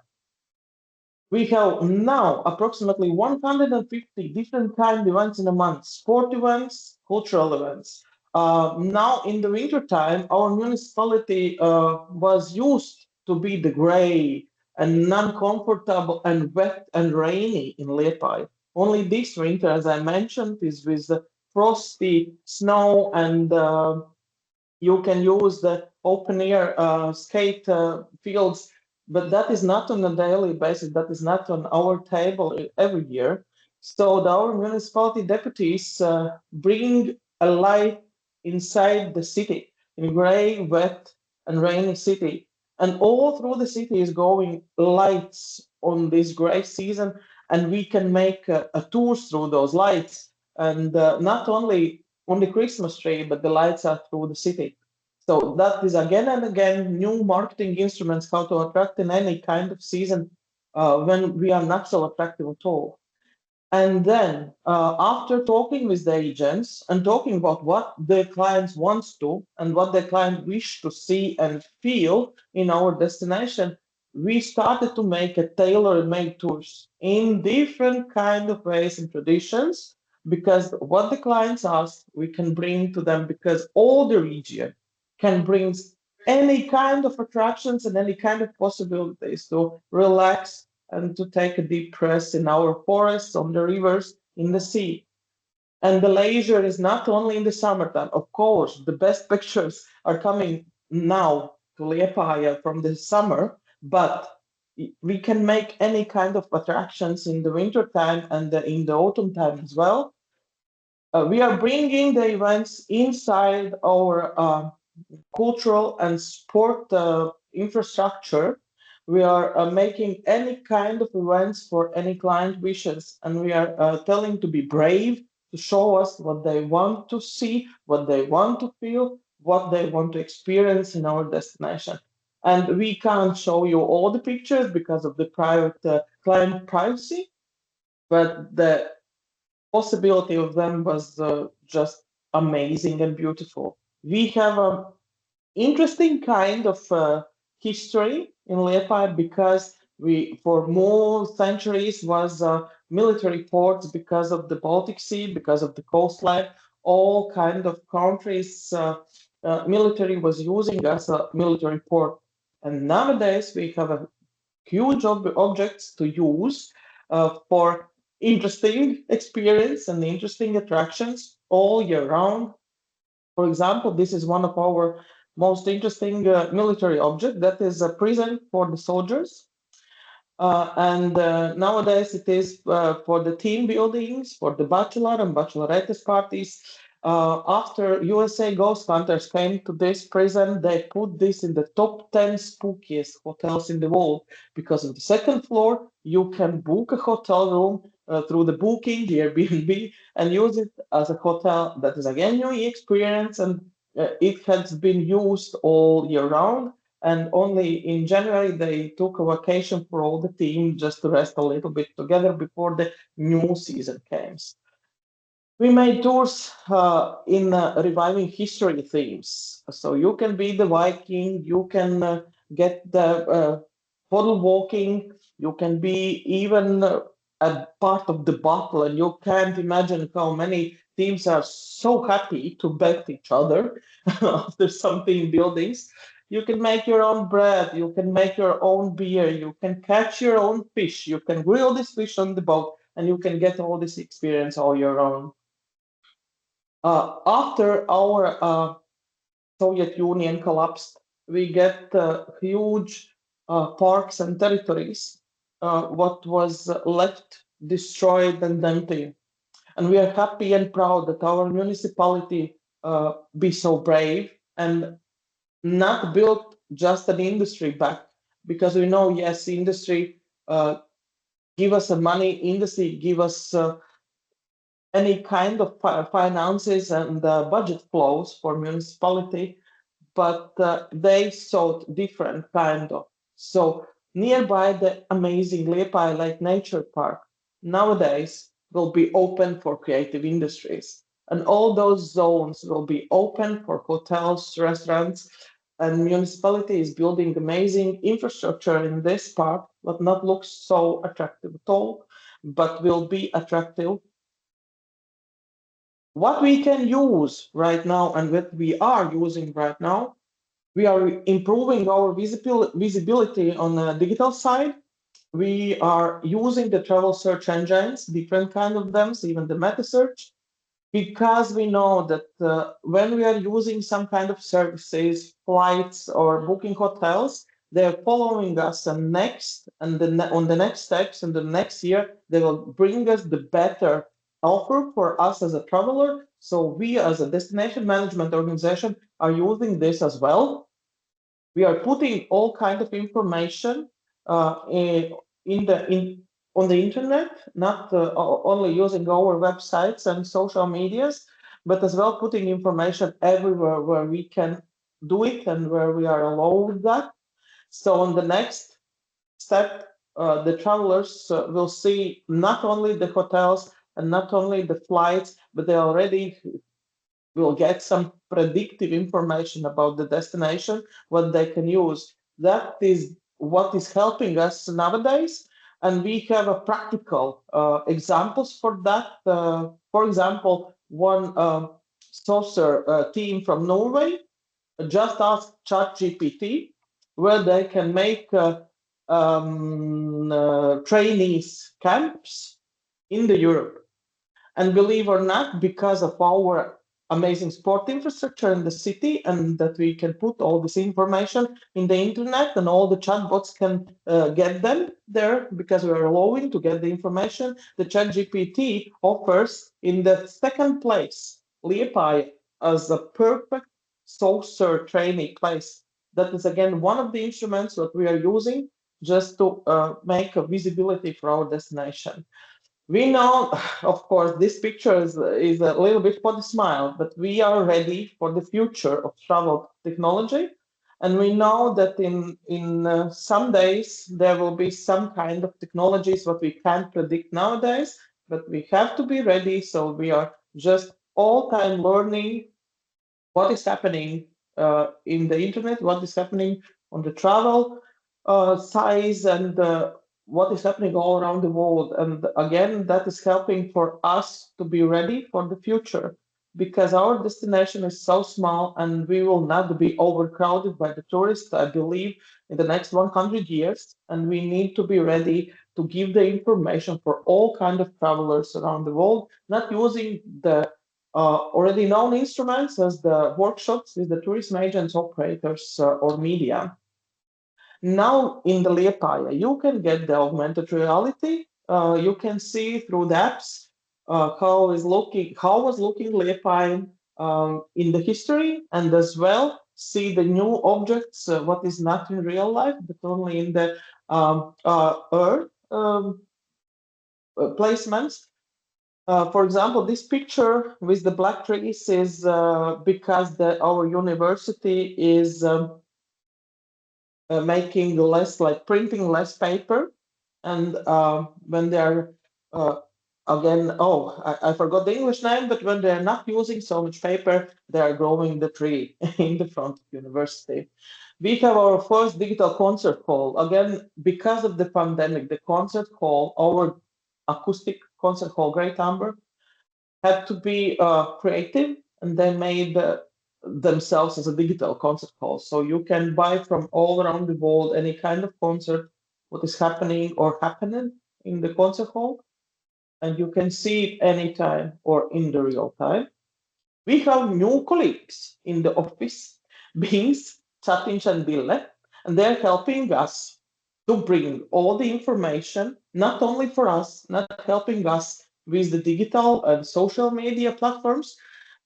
We have now approximately 150 different kind of events in a month, sport events, cultural events. Now in the winter time, our municipality was used to be the gray and non-comfortable and wet and rainy in Liepāja. Only this winter, as I mentioned, is with the frosty snow, and you can use the open air skate fields, but that is not on a daily basis. That is not on our table every year. So our municipality deputies bring a light inside the city, in gray, wet, and rainy city. And all through the city is going lights on this gray season, and we can make a tour through those lights. And not only on the Christmas tree, but the lights are through the city. So that is again and again new marketing instruments how to attract in any kind of season when we are not so attractive at all. And then after talking with the agents and talking about what the clients wants to and what the client wish to see and feel in our destination, we started to make a tailor-made tours in different kind of ways and traditions, because what the clients ask, we can bring to them, because all the region can bring any kind of attractions and any kind of possibilities to relax and to take a deep breath in our forests, on the rivers, in the sea. And the leisure is not only in the summertime. Of course, the best pictures are coming now to Liepāja from the summer, but we can make any kind of attractions in the winter time and in the autumn time as well. We are bringing the events inside our cultural and sport infrastructure. We are making any kind of events for any client wishes, and we are telling to be brave, to show us what they want to see, what they want to feel, what they want to experience in our destination. And we can't show you all the pictures because of the private client privacy, but the possibility of them was just amazing and beautiful. We have a interesting kind of history in Liepāja, because we, for more centuries, was military ports because of the Baltic Sea, because of the coastline. All kind of countries, military was using as a military port. And nowadays we have a huge objects to use, for interesting experience and interesting attractions all year round. For example, this is one of our most interesting military objects, that is a prison for the soldiers. Nowadays it is for the team buildings, for the bachelor and bachelorette parties. After USA Ghost Hunters came to this prison, they put this in the top 10 spookiest hotels in the world, because on the second floor you can book a hotel room through the booking, the Airbnb, and use it as a hotel. That is again new experience, and it has been used all year round. And only in January they took a vacation for all the team just to rest a little bit together before the new season came. We made tours in reviving history themes. So you can be the Viking, you can get the puddle walking, you can be even a part of the battle, and you can't imagine how many teams are so happy to bet each other after some team buildings. You can make your own bread, you can make your own beer, you can catch your own fish, you can grill this fish on the boat, and you can get all this experience all year round. After our Soviet Union collapsed, we get huge parks and territories, what was left destroyed and empty. And we are happy and proud that our municipality be so brave and not build just an industry back, because we know, yes, industry give us a money, industry give us any kind of finances and budget flows for municipality, but they sought different kind of. So nearby the amazing Liepāja Lake Nature Park nowadays will be open for creative industries. And all those zones will be open for hotels, restaurants, and municipality is building amazing infrastructure in this park, but not look so attractive at all, but will be attractive. What we can use right now and what we are using right now, we are improving our visibility on the digital side. We are using the travel search engines, different kind of them, even the meta search, because we know that when we are using some kind of services, flights or booking hotels, they're following us, and on the next steps and the next year, they will bring us the better offer for us as a traveler. So we as a destination management organization are using this as well. We are putting all kind of information on the internet, not only using our websites and social medias, but as well putting information everywhere where we can do it and where we are allowed with that. So on the next step, the travelers will see not only the hotels and not only the flights, but they already will get some predictive information about the destination, what they can use. That is what is helping us nowadays. And we have a practical examples for that. For example, one saucer team from Norway just asked ChatGPT where they can make trainees camps in the Europe. And believe or not, because of our amazing sport infrastructure in the city, and that we can put all this information in the internet, and all the chatbots can get them there because we are allowing to get the information. The ChatGPT offers in the second place Liepāja as a perfect saucer training place. That is again one of the instruments that we are using just to make a visibility for our destination. We know, of course, this picture is a little bit for the smile, but we are ready for the future of travel technology. And we know that in some days, there will be some kind of technologies what we can't predict nowadays, but we have to be ready. So we are just all time learning what is happening in the internet, what is happening on the travel size, and what is happening all around the world. And again, that is helping for us to be ready for the future. because our destination is so small and we will not be overcrowded by the tourists, I believe, in the next 100 years. And we need to be ready to give the information for all kinds of travelers around the world, not using the already known instruments as the workshops with the tourism agents, operators, or media. Now in the Liepāja, you can get the augmented reality. You can see through the apps how was looking Liepāja in the history, and as well see the new objects, what is not in real life, but only in the earth placements. For example, this picture with the black trees is because our university is making less, like printing less paper. And when they're, again, I forgot the English name, but when they're not using so much paper, they are growing the tree in the front of university. We have our first digital concert hall. Again, because of the pandemic, the concert hall, our acoustic concert hall, Great Amber, had to be creative, and they made themselves as a digital concert hall. So you can buy from all around the world any kind of concert, what is happening or happening in the concert hall, and you can see it anytime or in the real time. We have new colleagues in the office, Bings, Chatinch, and Ville, and they're helping us to bring all the information, not only for us, not helping us with the digital and social media platforms,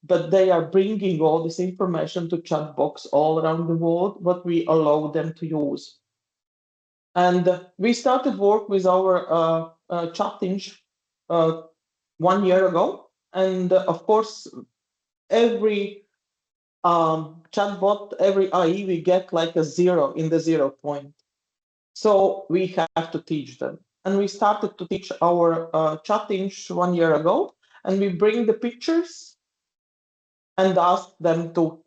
but they are bringing all this information to chat box all around the world, what we allow them to use. And we started work with our Chatinch 1 year ago. And of course, every chatbot, every IE, we get like a 0 in the 0 point. So we have to teach them. And we started to teach our Chatinch 1 year ago, and we bring the pictures and ask them to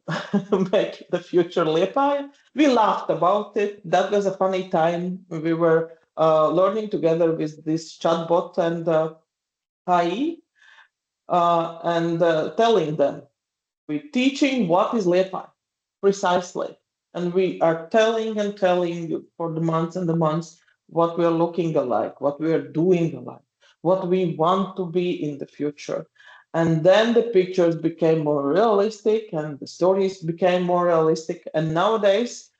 make the future Liepāja. We laughed about it. That was a funny time. We were learning together with this chatbot and IE and telling them, we're teaching what is Liepāja precisely. And we are telling and telling you for the months and the months what we are looking alike, what we are doing alike, what we want to be in the future. And then the pictures became more realistic and the stories became more realistic. And nowadays,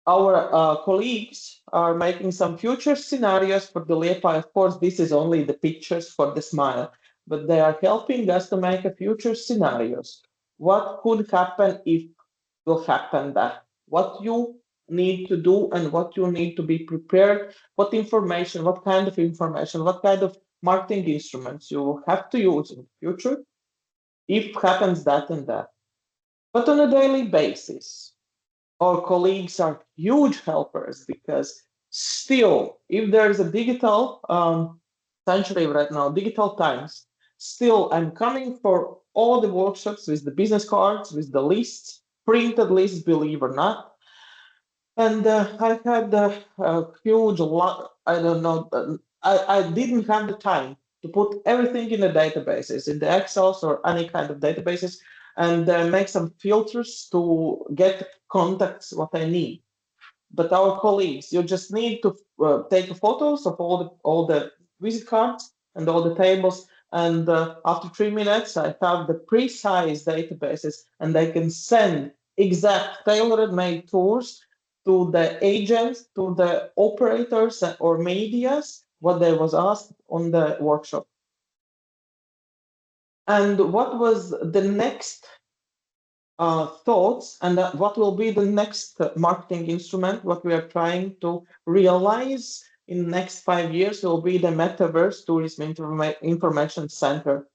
our colleagues are making some future scenarios for the Liepāja. Of course, this is only the pictures for the smile, but they are helping us to make a future scenarios. What could happen if will happen that? What you need to do and what you need to be prepared, what information, what kind of marketing instruments you have to use in the future if happens that and that. But on a daily basis, our colleagues are huge helpers because still, if there's a digital century right now, digital times, still I'm coming for all the workshops with the business cards, with the lists, printed lists, believe or not. And I had a huge lot, I don't know, I didn't have the time to put everything in the databases, in the Excels or any kind of databases, and make some filters to get contacts what I need. But our colleagues, you just need to take photos of all the visit cards and all the tables. And after 3 minutes, I have the precise databases, and they can send exact tailor-made tours to the agents, to the operators or medias, what they was asked on the workshop. And what was the next thoughts, and what will be the next marketing instrument, what we are trying to realize in the next 5 years will be the Metaverse Tourism Information Center.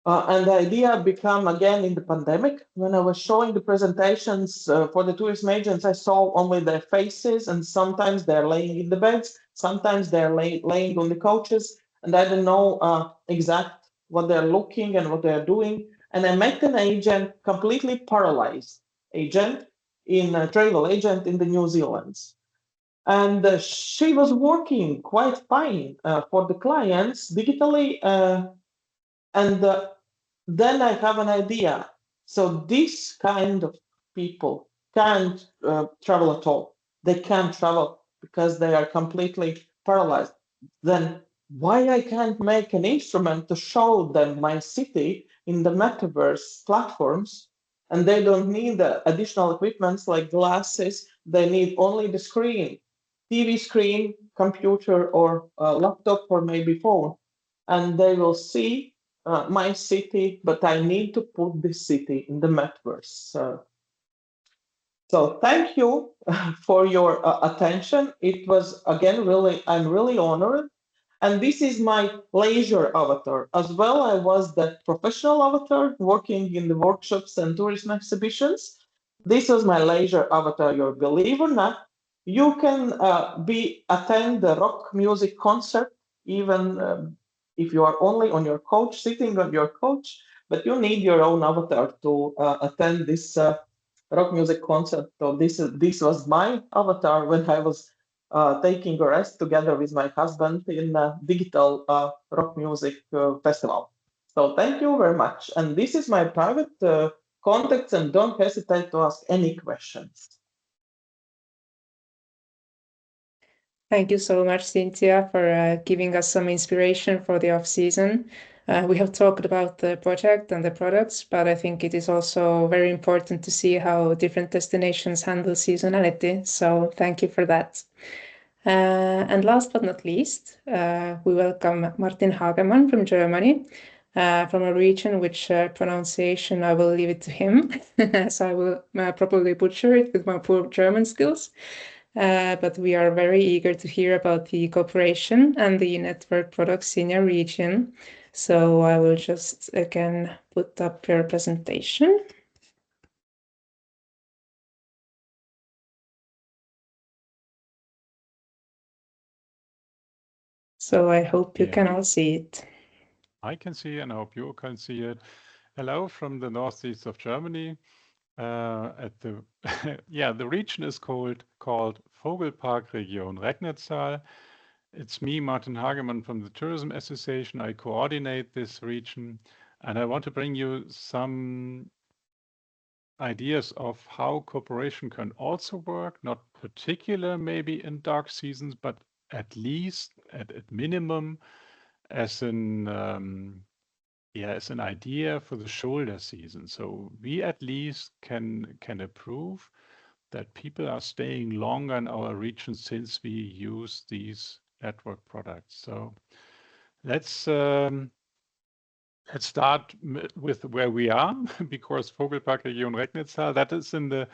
And the idea became again in the pandemic. When I was showing the presentations for the tourism agents, I saw only their faces, and sometimes they're laying in the beds, sometimes they're laying on the couches, and I don't know exact what they're looking and what they're doing. And I met an agent, completely paralyzed agent, in a travel agent in the New Zealand. And she was working quite fine for the clients digitally. And then I have an idea. So this kind of people can't travel at all. They can't travel because they are completely paralyzed. Then why I can't make an instrument to show them my city in the metaverse platforms, and they don't need the additional equipments like glasses. They need only the screen, TV screen, computer, or laptop, or maybe phone, and they will see my city, but I need to put this city in the metaverse. So thank you for your attention. It was, again, really, I'm really honored. And this is my leisure avatar. As well, I was the professional avatar working in the workshops and tourism exhibitions. This was my leisure avatar, you believe or not. You can attend the rock music concert, even if you are only on your couch, sitting on your couch, but you need your own avatar to attend this rock music concert. So this was my avatar when I was taking a rest together with my husband in a digital rock music festival. So thank you very much. And this is my private contacts, and don't hesitate to ask any questions. Thank you so much, Sintija, for giving us some inspiration for the off-season. We have talked about the project and the products, but I think it is also very important to see how different destinations handle seasonality. So thank you for that. And last but not least, we welcome Martin Hagemann from Germany, from a region which pronunciation I will leave it to him, so I will probably butcher it with my poor German skills. But we are very eager to hear about the cooperation and the network products in your region. So I will just again put up your presentation. So I hope you can all see it. I can see, and I hope you can see it. Hello from the northeast of Germany. At the the region is called Vogelparkregion Recknitztal. It's me, Martin Hagemann from the Tourism Association. I coordinate this region, and I want to bring you some ideas of how cooperation can also work, not particular maybe in dark seasons, but at least at minimum as an as an idea for the shoulder season. So we at least can approve that people are staying longer in our region since we use these network products. So let's start with where we are, because Vogelparkregion Recknitztal, that is in the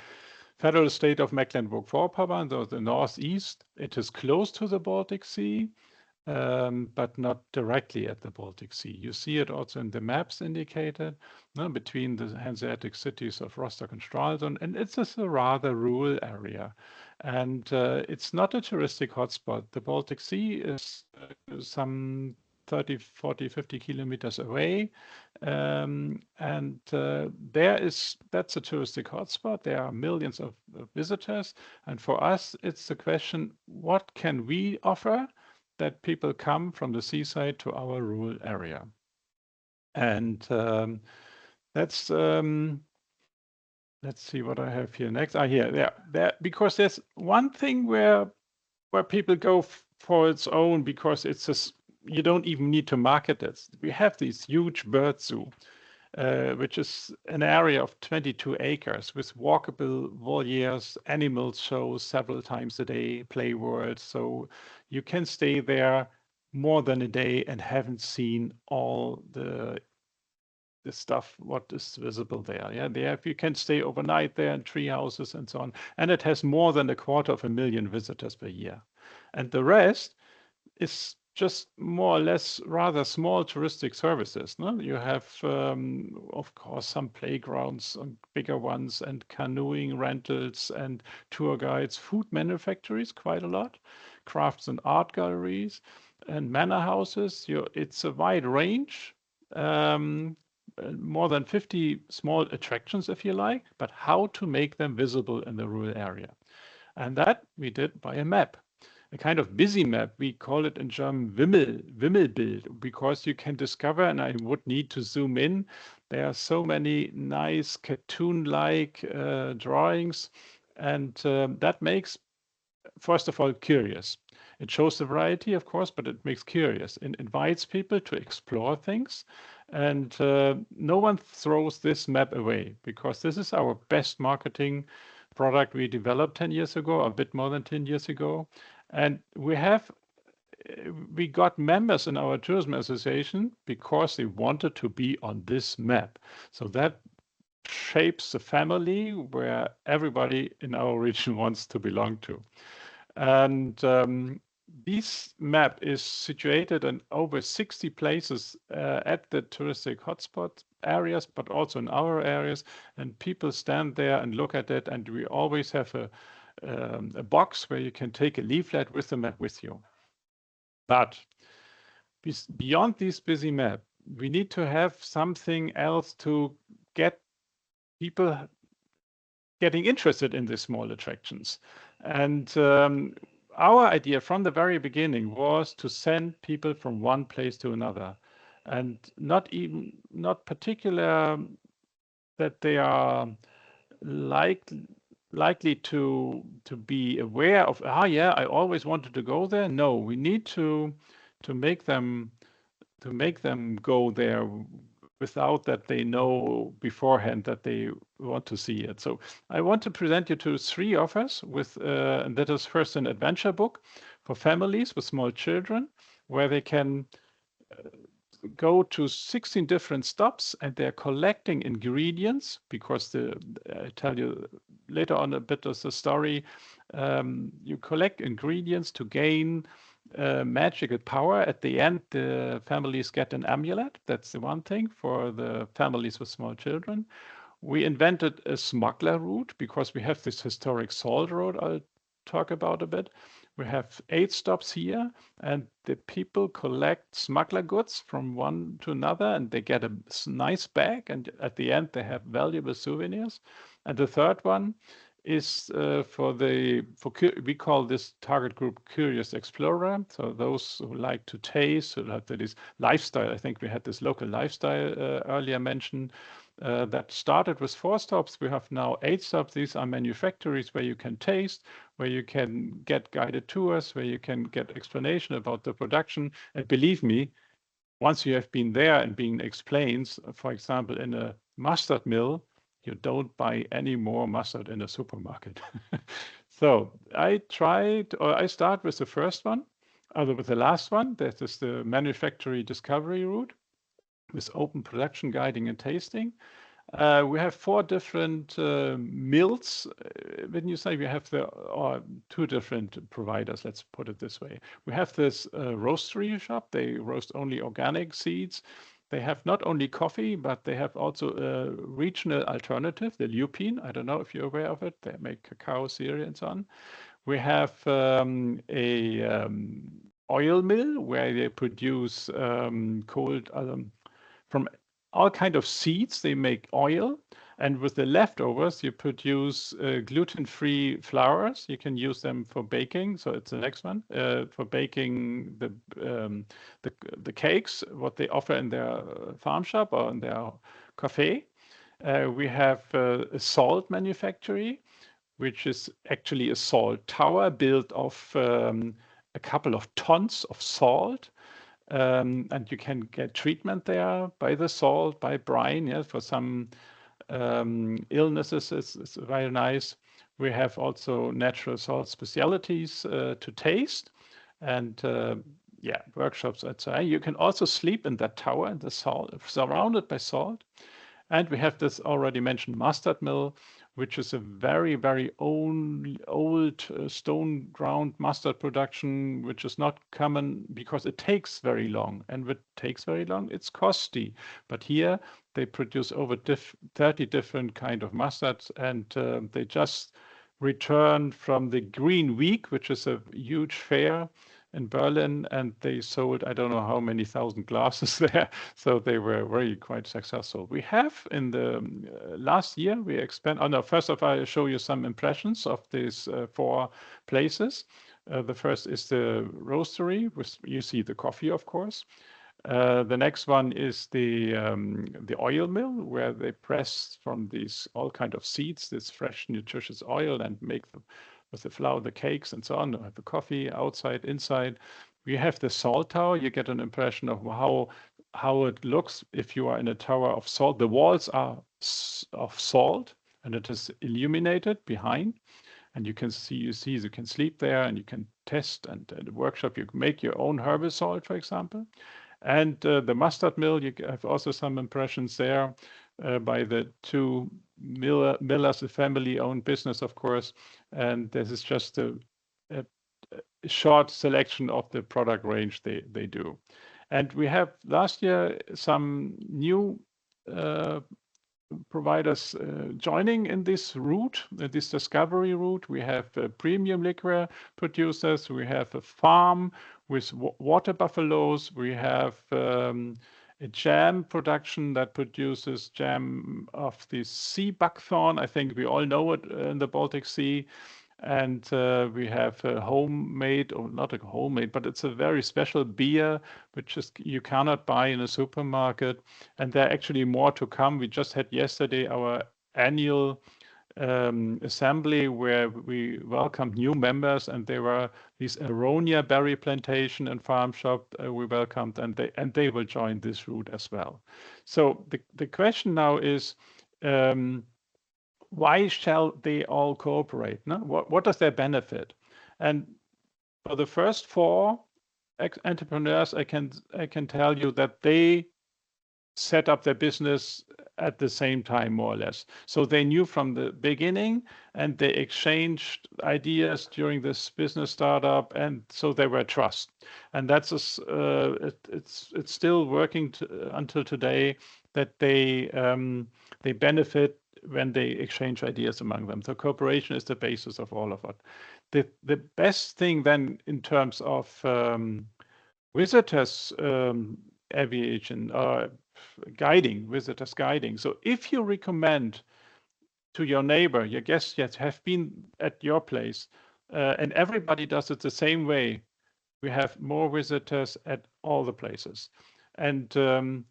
federal state of Mecklenburg-Vorpommern, so the northeast. It is close to the Baltic Sea, but not directly at the Baltic Sea. You see it also in the maps indicated between the Hanseatic cities of Rostock and Stralsund, and it's just a rather rural area. And it's not a touristic hotspot. The Baltic Sea is some 30, 40, 50 kilometers away. That's a touristic hotspot. There are millions of visitors. And for us, it's the question, what can we offer that people come from the seaside to our rural area? And that's, let's see what I have here next. Because there's one thing where people go for its own, because it's just, you don't even need to market it. We have this huge bird zoo, which is an area of 22 acres with walkable volières, animal shows several times a day, play worlds. So you can stay there more than a day and haven't seen all the stuff what is visible there. You can stay overnight there in tree houses and so on. And it has more than 250,000 visitors per year. And the rest is just more or less rather small touristic services. No? You have, of course, some playgrounds, bigger ones, and canoeing rentals and tour guides, food manufactories, quite a lot, crafts and art galleries, and manor houses. It's a wide range, more than 50 small attractions, if you like, but how to make them visible in the rural area. And that we did by a map. A kind of busy map. We call it in German Wimmelbild, because you can discover, and I would need to zoom in, There are so many nice cartoon-like drawings, and that makes, first of all, curious. It shows the variety, of course, but it makes curious. It invites people to explore things. And no one throws this map away, because this is our best marketing product we developed 10 years ago, a bit more than 10 years ago. And we got members in our tourism association because they wanted to be on this map. So that shapes the family where everybody in our region wants to belong to. And this map is situated in over 60 places at the touristic hotspot areas, but also in our areas. And people stand there and look at it. And we always have a box where you can take a leaflet with the map with you. But beyond this busy map, we need to have something else to get people getting interested in these small attractions. And our idea from the very beginning was to send people from one place to another, and not particular that they are likely to be aware of, yeah, I always wanted to go there. No, we need to make them go there without that they know beforehand that they want to see it. So I want to present you to 3 offers with, and that is first an adventure book for families with small children, where they can go to 16 different stops, and they're collecting ingredients, because I tell you later on a bit of the story. You collect ingredients to gain magical power. At the end, the families get an amulet. That's the one thing for the families with small children. We invented a smuggler route, because we have this historic salt road I'll talk about a bit. We have 8 stops here, and the people collect smuggler goods from one to another, and they get a nice bag, and at the end they have valuable souvenirs. And the third one is we call this target group Curious Explorer. So those who like to taste, who like this lifestyle. I think we had this local lifestyle earlier mentioned. That started with 4 stops. We have now 8 stops. These are manufactories where you can taste, where you can get guided tours, where you can get explanation about the production. And believe me, once you have been there and being explained, for example, in a mustard mill, you don't buy any more mustard in a supermarket. So I start with the first one, with the last one. That is the manufactory discovery route with open production, guiding, and tasting. We have 4 different mills. When you say we have 2 different providers, let's put it this way. We have this roastery shop. They roast only organic seeds. They have not only coffee, but they have also a regional alternative, the lupine. I don't know if you're aware of it. They make cacao, cereal, and so on. We have a oil mill where they produce from all kind of seeds. They make oil, and with the leftovers, you produce gluten-free flours. You can use them for baking. So it's the next one for baking the cakes, what they offer in their farm shop or in their cafe. We have a salt manufactory, which is actually a salt tower built of a couple of tons of salt. And you can get treatment there by the salt, by brine, yeah, for some illnesses. It's very nice. We have also natural salt specialities to taste, and workshops, etc. You can also sleep in that tower in the salt, surrounded by salt. And we have this already mentioned mustard mill, which is a very, very old stone ground mustard production, which is not common because it takes very long. And if it takes very long, it's costly. But here they produce over 30 different kind of mustards, and they just returned from the Green Week, which is a huge fair in Berlin, and they sold, I don't know how many thousand glasses there. So they were really quite successful. We have in the last year, we expand. Oh no, first of all, I'll show you some impressions of these 4 places. The first is the roastery, which you see the coffee, of course. The next one is the oil mill, where they press from these all kind of seeds this fresh, nutritious oil and make with the flour the cakes and so on. Have the coffee outside, inside. We have the salt tower. You get an impression of how it looks if you are in a tower of salt. The walls are of salt, and it is illuminated behind. And you can sleep there, and you can test and workshop. You can make your own herbal salt, for example. And the mustard mill, you have also some impressions there by the two millers, a family-owned business, of course. And this is just a short selection of the product range they do. And we have last year some new providers joining in this route, this discovery route. We have premium liquor producers. We have a farm with water buffaloes. We have a jam production that produces jam of the sea buckthorn. I think we all know it in the Baltic Sea. And we have a homemade, or not a homemade, but it's a very special beer, which is you cannot buy in a supermarket. And there are actually more to come. We just had yesterday our annual assembly where we welcomed new members, and there were these aronia berry plantation and farm shop we welcomed, and they will join this route as well. So the question now is, why shall they all cooperate? No? What is their benefit? And for the first four entrepreneurs, I can tell you that they set up their business at the same time, more or less. So they knew from the beginning, and they exchanged ideas during this business startup, and so they were trust. And that's it's still working until today, that they benefit when they exchange ideas among them. So cooperation is the basis of all of it. The best thing then in terms of visitors aviation or visitors guiding. So if you recommend to your neighbor, your guests yet have been at your place, and everybody does it the same way, we have more visitors at all the places. And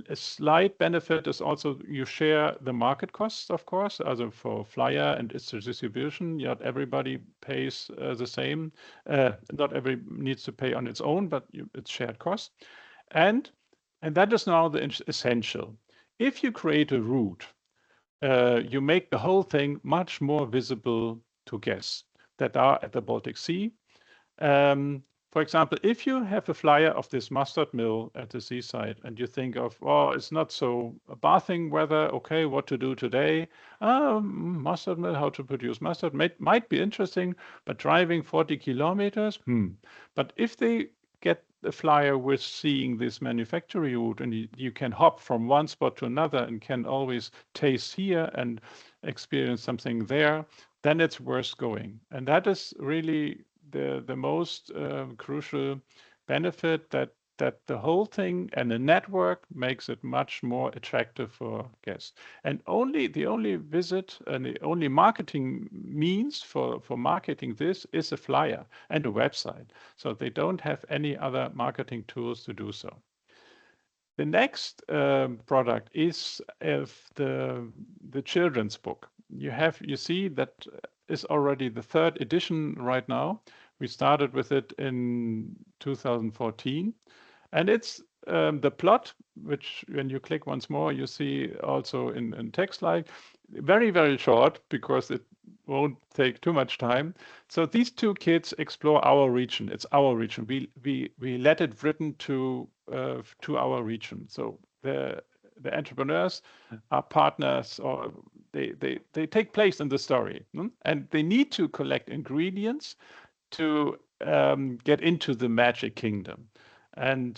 a slight benefit is also you share the market costs, of course, also for flyer and its distribution. Not everybody pays the same. Not every needs to pay on its own, but it's shared cost. And that is now the essential. If you create a route, you make the whole thing much more visible to guests that are at the Baltic Sea. For example, if you have a flyer of this mustard mill at the seaside and you think of, oh, it's not so bathing weather, okay, what to do today? Mustard mill, how to produce mustard, might be interesting, but driving 40 kilometers, But if they get the flyer with seeing this manufacturing route, and you can hop from one spot to another and can always taste here and experience something there, then it's worth going. And that is really the most crucial benefit, that the whole thing and the network makes it much more attractive for guests. And the only visit and the only marketing means for marketing this is a flyer and a website. So they don't have any other marketing tools to do so. The next product is the children's book. You see that is already the third edition right now. We started with it in 2014, and it's the plot, which when you click once more, you see also in text like very, very short, because it won't take too much time. So these two kids explore our region. It's our region. We let it written to our region. So the entrepreneurs are partners, or they take place in the story, and they need to collect ingredients to get into the magic kingdom. And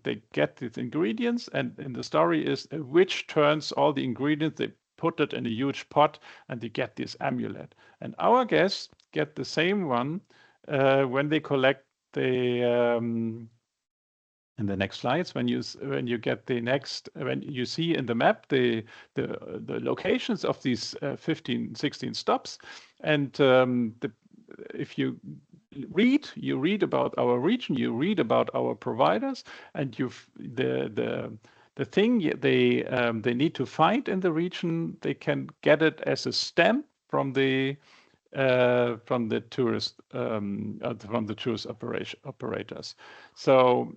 they get these ingredients, and in the story is a witch turns all the ingredients, they put it in a huge pot, and they get this amulet. And our guests get the same one when they collect the in the next slides, when you see in the map the locations of these 15, 16 stops, and if you you read about our region, you read about our providers, and the thing they need to find in the region, they can get it as a stamp from the tourist operators. So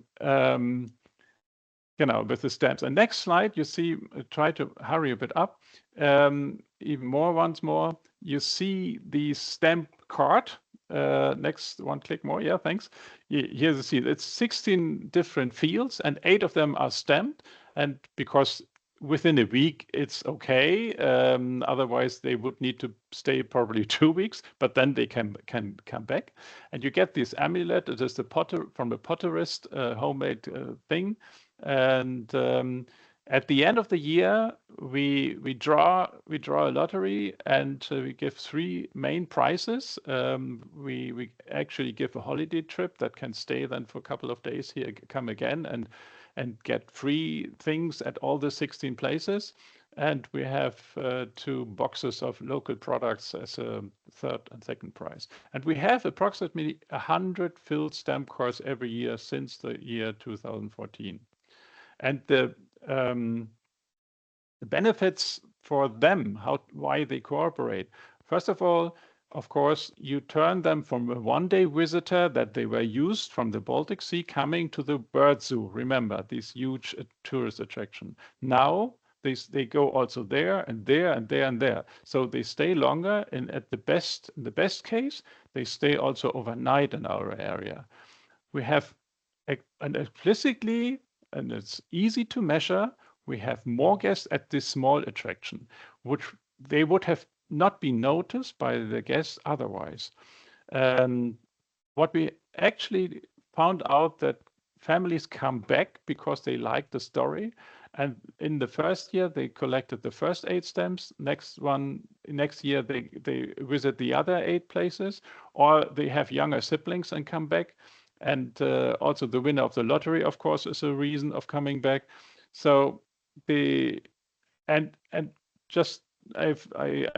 with the stamps. And next slide, you see, try to hurry a bit up. Even more, once more, you see the stamp card. Next one, click more. Yeah, thanks. Here you see it's 16 different fields, and 8 of them are stamped. And because within a week it's okay, otherwise they would need to stay probably 2 weeks, but then they can come back. And you get this amulet. It is from a potterist homemade thing. And at the end of the year, we draw a lottery, and we give 3 main prizes. We actually give a holiday trip that can stay then for a couple of days here, come again, and get free things at all the 16 places. And we have 2 boxes of local products as a third and second prize. And we have approximately 100 filled stamp cards every year since the year 2014. And the benefits for them, why they cooperate. First of all, of course, you turn them from a one-day visitor that they were used from the Baltic Sea coming to the bird zoo. Remember, this huge tourist attraction. Now they go also there and there and there and there. So they stay longer, and in the best case, they stay also overnight in our area. We have an explicitly, and it's easy to measure, we have more guests at this small attraction, which they would have not been noticed by the guests otherwise. What we actually found out that families come back because they like the story. And in the first year, they collected the first 8 stamps. Next year, they visit the other 8 places, or they have younger siblings and come back. And also the winner of the lottery, of course, is a reason of coming back. So I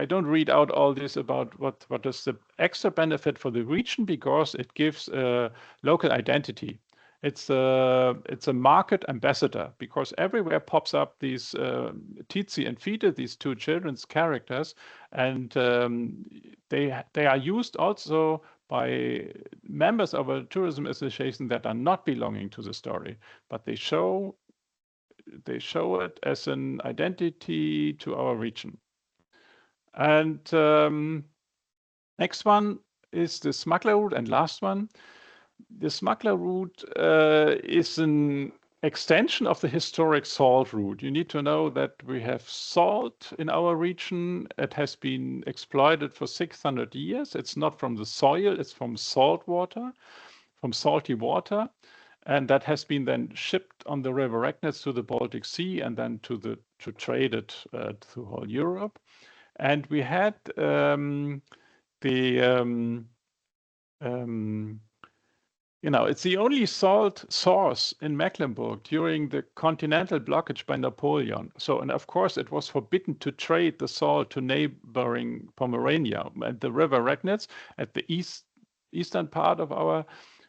don't read out all this about what is the extra benefit for the region, because it gives local identity. It's a market ambassador, because everywhere pops up these Tizi and Fide, these 2 children's characters, and they are used also by members of a tourism association that are not belonging to the story, but they show it as an identity to our region. And next one is the smuggler route, and last one. The smuggler route is an extension of the historic salt route. You need to know that we have salt in our region. It has been exploited for 600 years. It's not from the soil, it's from salt water, from salty water. And that has been then shipped on the river Recknitztal to the Baltic Sea, and then to trade it through whole Europe. And we had it's the only salt source in Mecklenburg during the continental blockage by Napoleon. So, and of course, it was forbidden to trade the salt to neighboring Pomerania. And the river Recknitz at the eastern part of our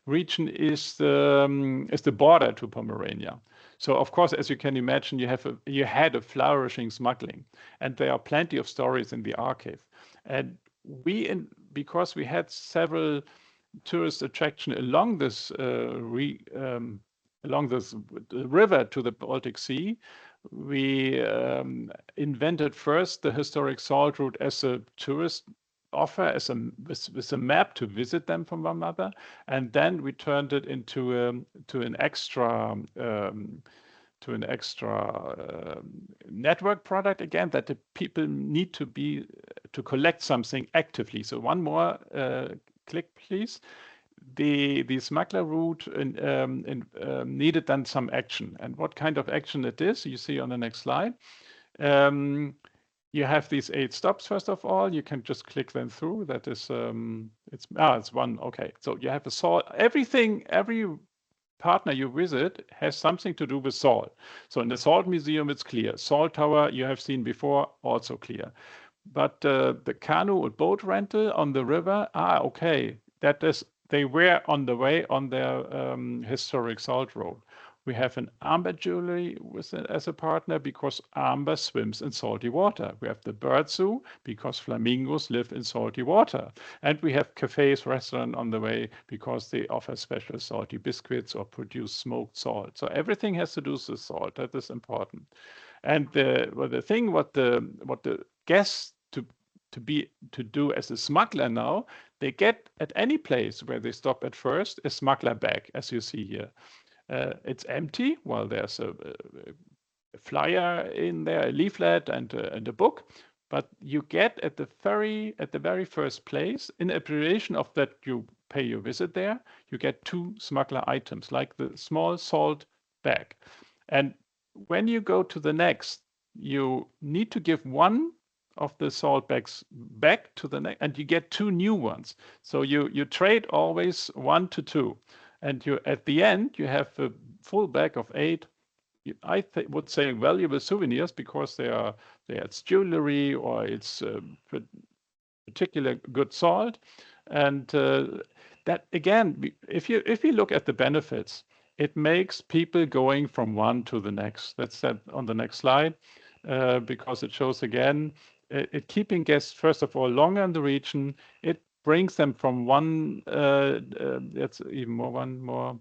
region is the border to Pomerania. So, of course, as you can imagine, you had a flourishing smuggling, and there are plenty of stories in the archive. And because we had several tourist attraction along this river to the Baltic Sea, we invented first the historic salt route as a tourist offer, with a map to visit them from one another, and then we turned it into an extra network product again, that the people need to collect something actively. So one more click, please. The smuggler route needed then some action. And what kind of action it is, you see on the next slide. You have these 8 stops, first of all. You can just click them through. That is, it's one. Okay, so you have a salt. Every partner you visit has something to do with salt. So in the Salt Museum, it's clear. Salt Tower, you have seen before, also clear. But the canoe or boat rental on the river, okay, that is they were on the way on their historic salt road. We have an amber jewelry as a partner because amber swims in salty water. We have the bird zoo because flamingos live in salty water. And we have cafes, restaurant on the way because they offer special salty biscuits or produce smoked salt. So everything has to do with salt. That is important. And the thing what the guests to do as a smuggler now, they get at any place where they stop at first a smuggler bag, as you see here. It's empty. Well, there's a flyer in there, a leaflet, and a book. But you get at the very first place, in appreciation of that you pay your visit there, you get 2 smuggler items, like the small salt bag. And when you go to the next, you need to give one of the salt bags back to the next, and you get 2 new ones. So you trade always 1 to 2. And you, at the end, you have a full bag of 8, I would say, valuable souvenirs because it's jewelry or it's particular good salt. And that, again, if you look at the benefits, it makes people going from one to the next. That's that on the next slide, because it shows again, it keeping guests, first of all, longer in the region. It brings them from one, that's even more, one more,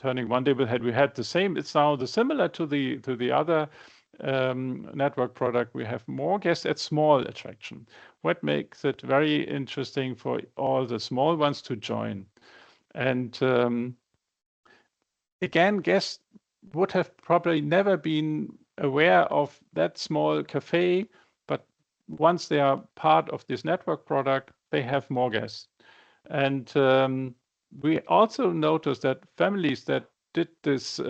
turning one table head. We had the same, it's now similar to the other network product. We have more guests at small attraction. What makes it very interesting for all the small ones to join. And again, guests would have probably never been aware of that small cafe, but once they are part of this network product, they have more guests. And we also noticed that families that did this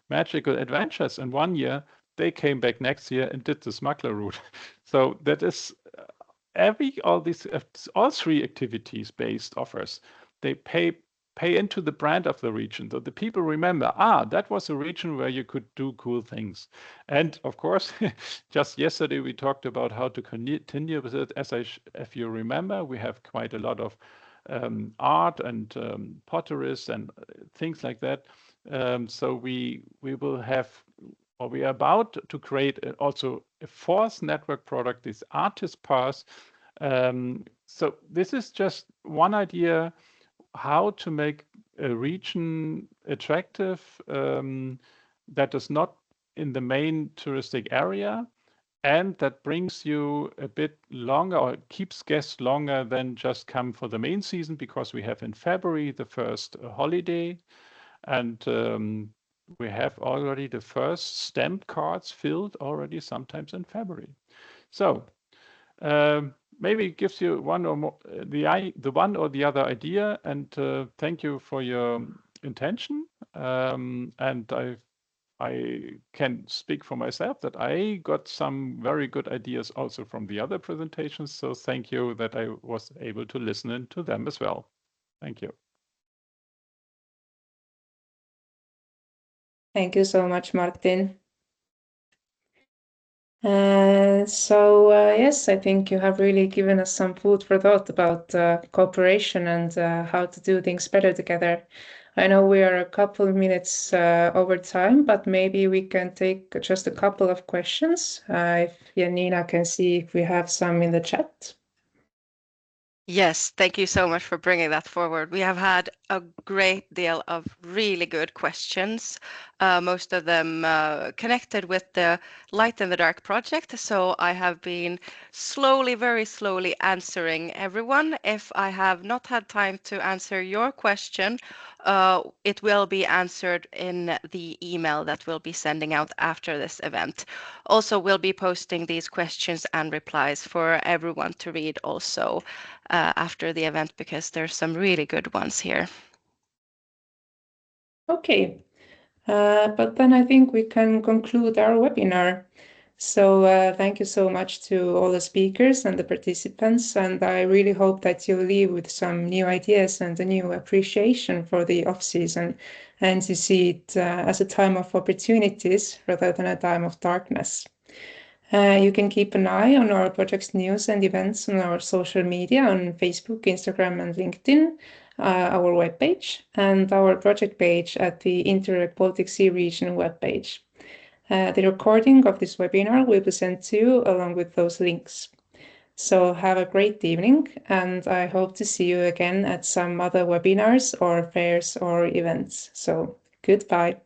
magical adventures in 1 year, they came back next year and did the smuggler route. So that is all 3 activities-based offers. They pay into the brand of the region, so the people remember, that was a region where you could do cool things. And of course, just yesterday we talked about how to continue with it. If you remember, we have quite a lot of art and potteries and things like that. So we will have, or we are about to create also a 4th network product, this artist pass. So this is just one idea how to make a region attractive that is not in the main touristic area, and that brings you a bit longer or keeps guests longer than just come for the main season, because we have in February the first holiday, and we have already the first stamped cards filled already sometimes in February. So maybe it gives you one or more the one or the other idea, and thank you for your intention. And I can speak for myself that I got some very good ideas also from the other presentations. So thank you that I was able to listen to them as well. Thank you. Thank you so much, Martin. Yes, I think you have really given us some food for thought about cooperation and how to do things better together. I know we are a couple of minutes over time, but maybe we can take just a couple of questions. If Janina can see if we have some in the chat. Yes, thank you so much for bringing that forward. We have had a great deal of really good questions, most of them connected with the Light in the Dark project. So I have been very slowly answering everyone. If I have not had time to answer your question, it will be answered in the email that we'll be sending out after this event. Also, we'll be posting these questions and replies for everyone to read also after the event, because there's some really good ones here. Okay, but then I think we can conclude our webinar. So thank you so much to all the speakers and the participants, and I really hope that you'll leave with some new ideas and a new appreciation for the off-season, and you see it as a time of opportunities rather than a time of darkness. You can keep an eye on our project's news and events on our social media on Facebook, Instagram, and LinkedIn. our webpage, and our project page at the Interreg Baltic Sea Region webpage. The recording of this webinar will be sent to you along with those links. So have a great evening, and I hope to see you again at some other webinars or fairs or events. So goodbye.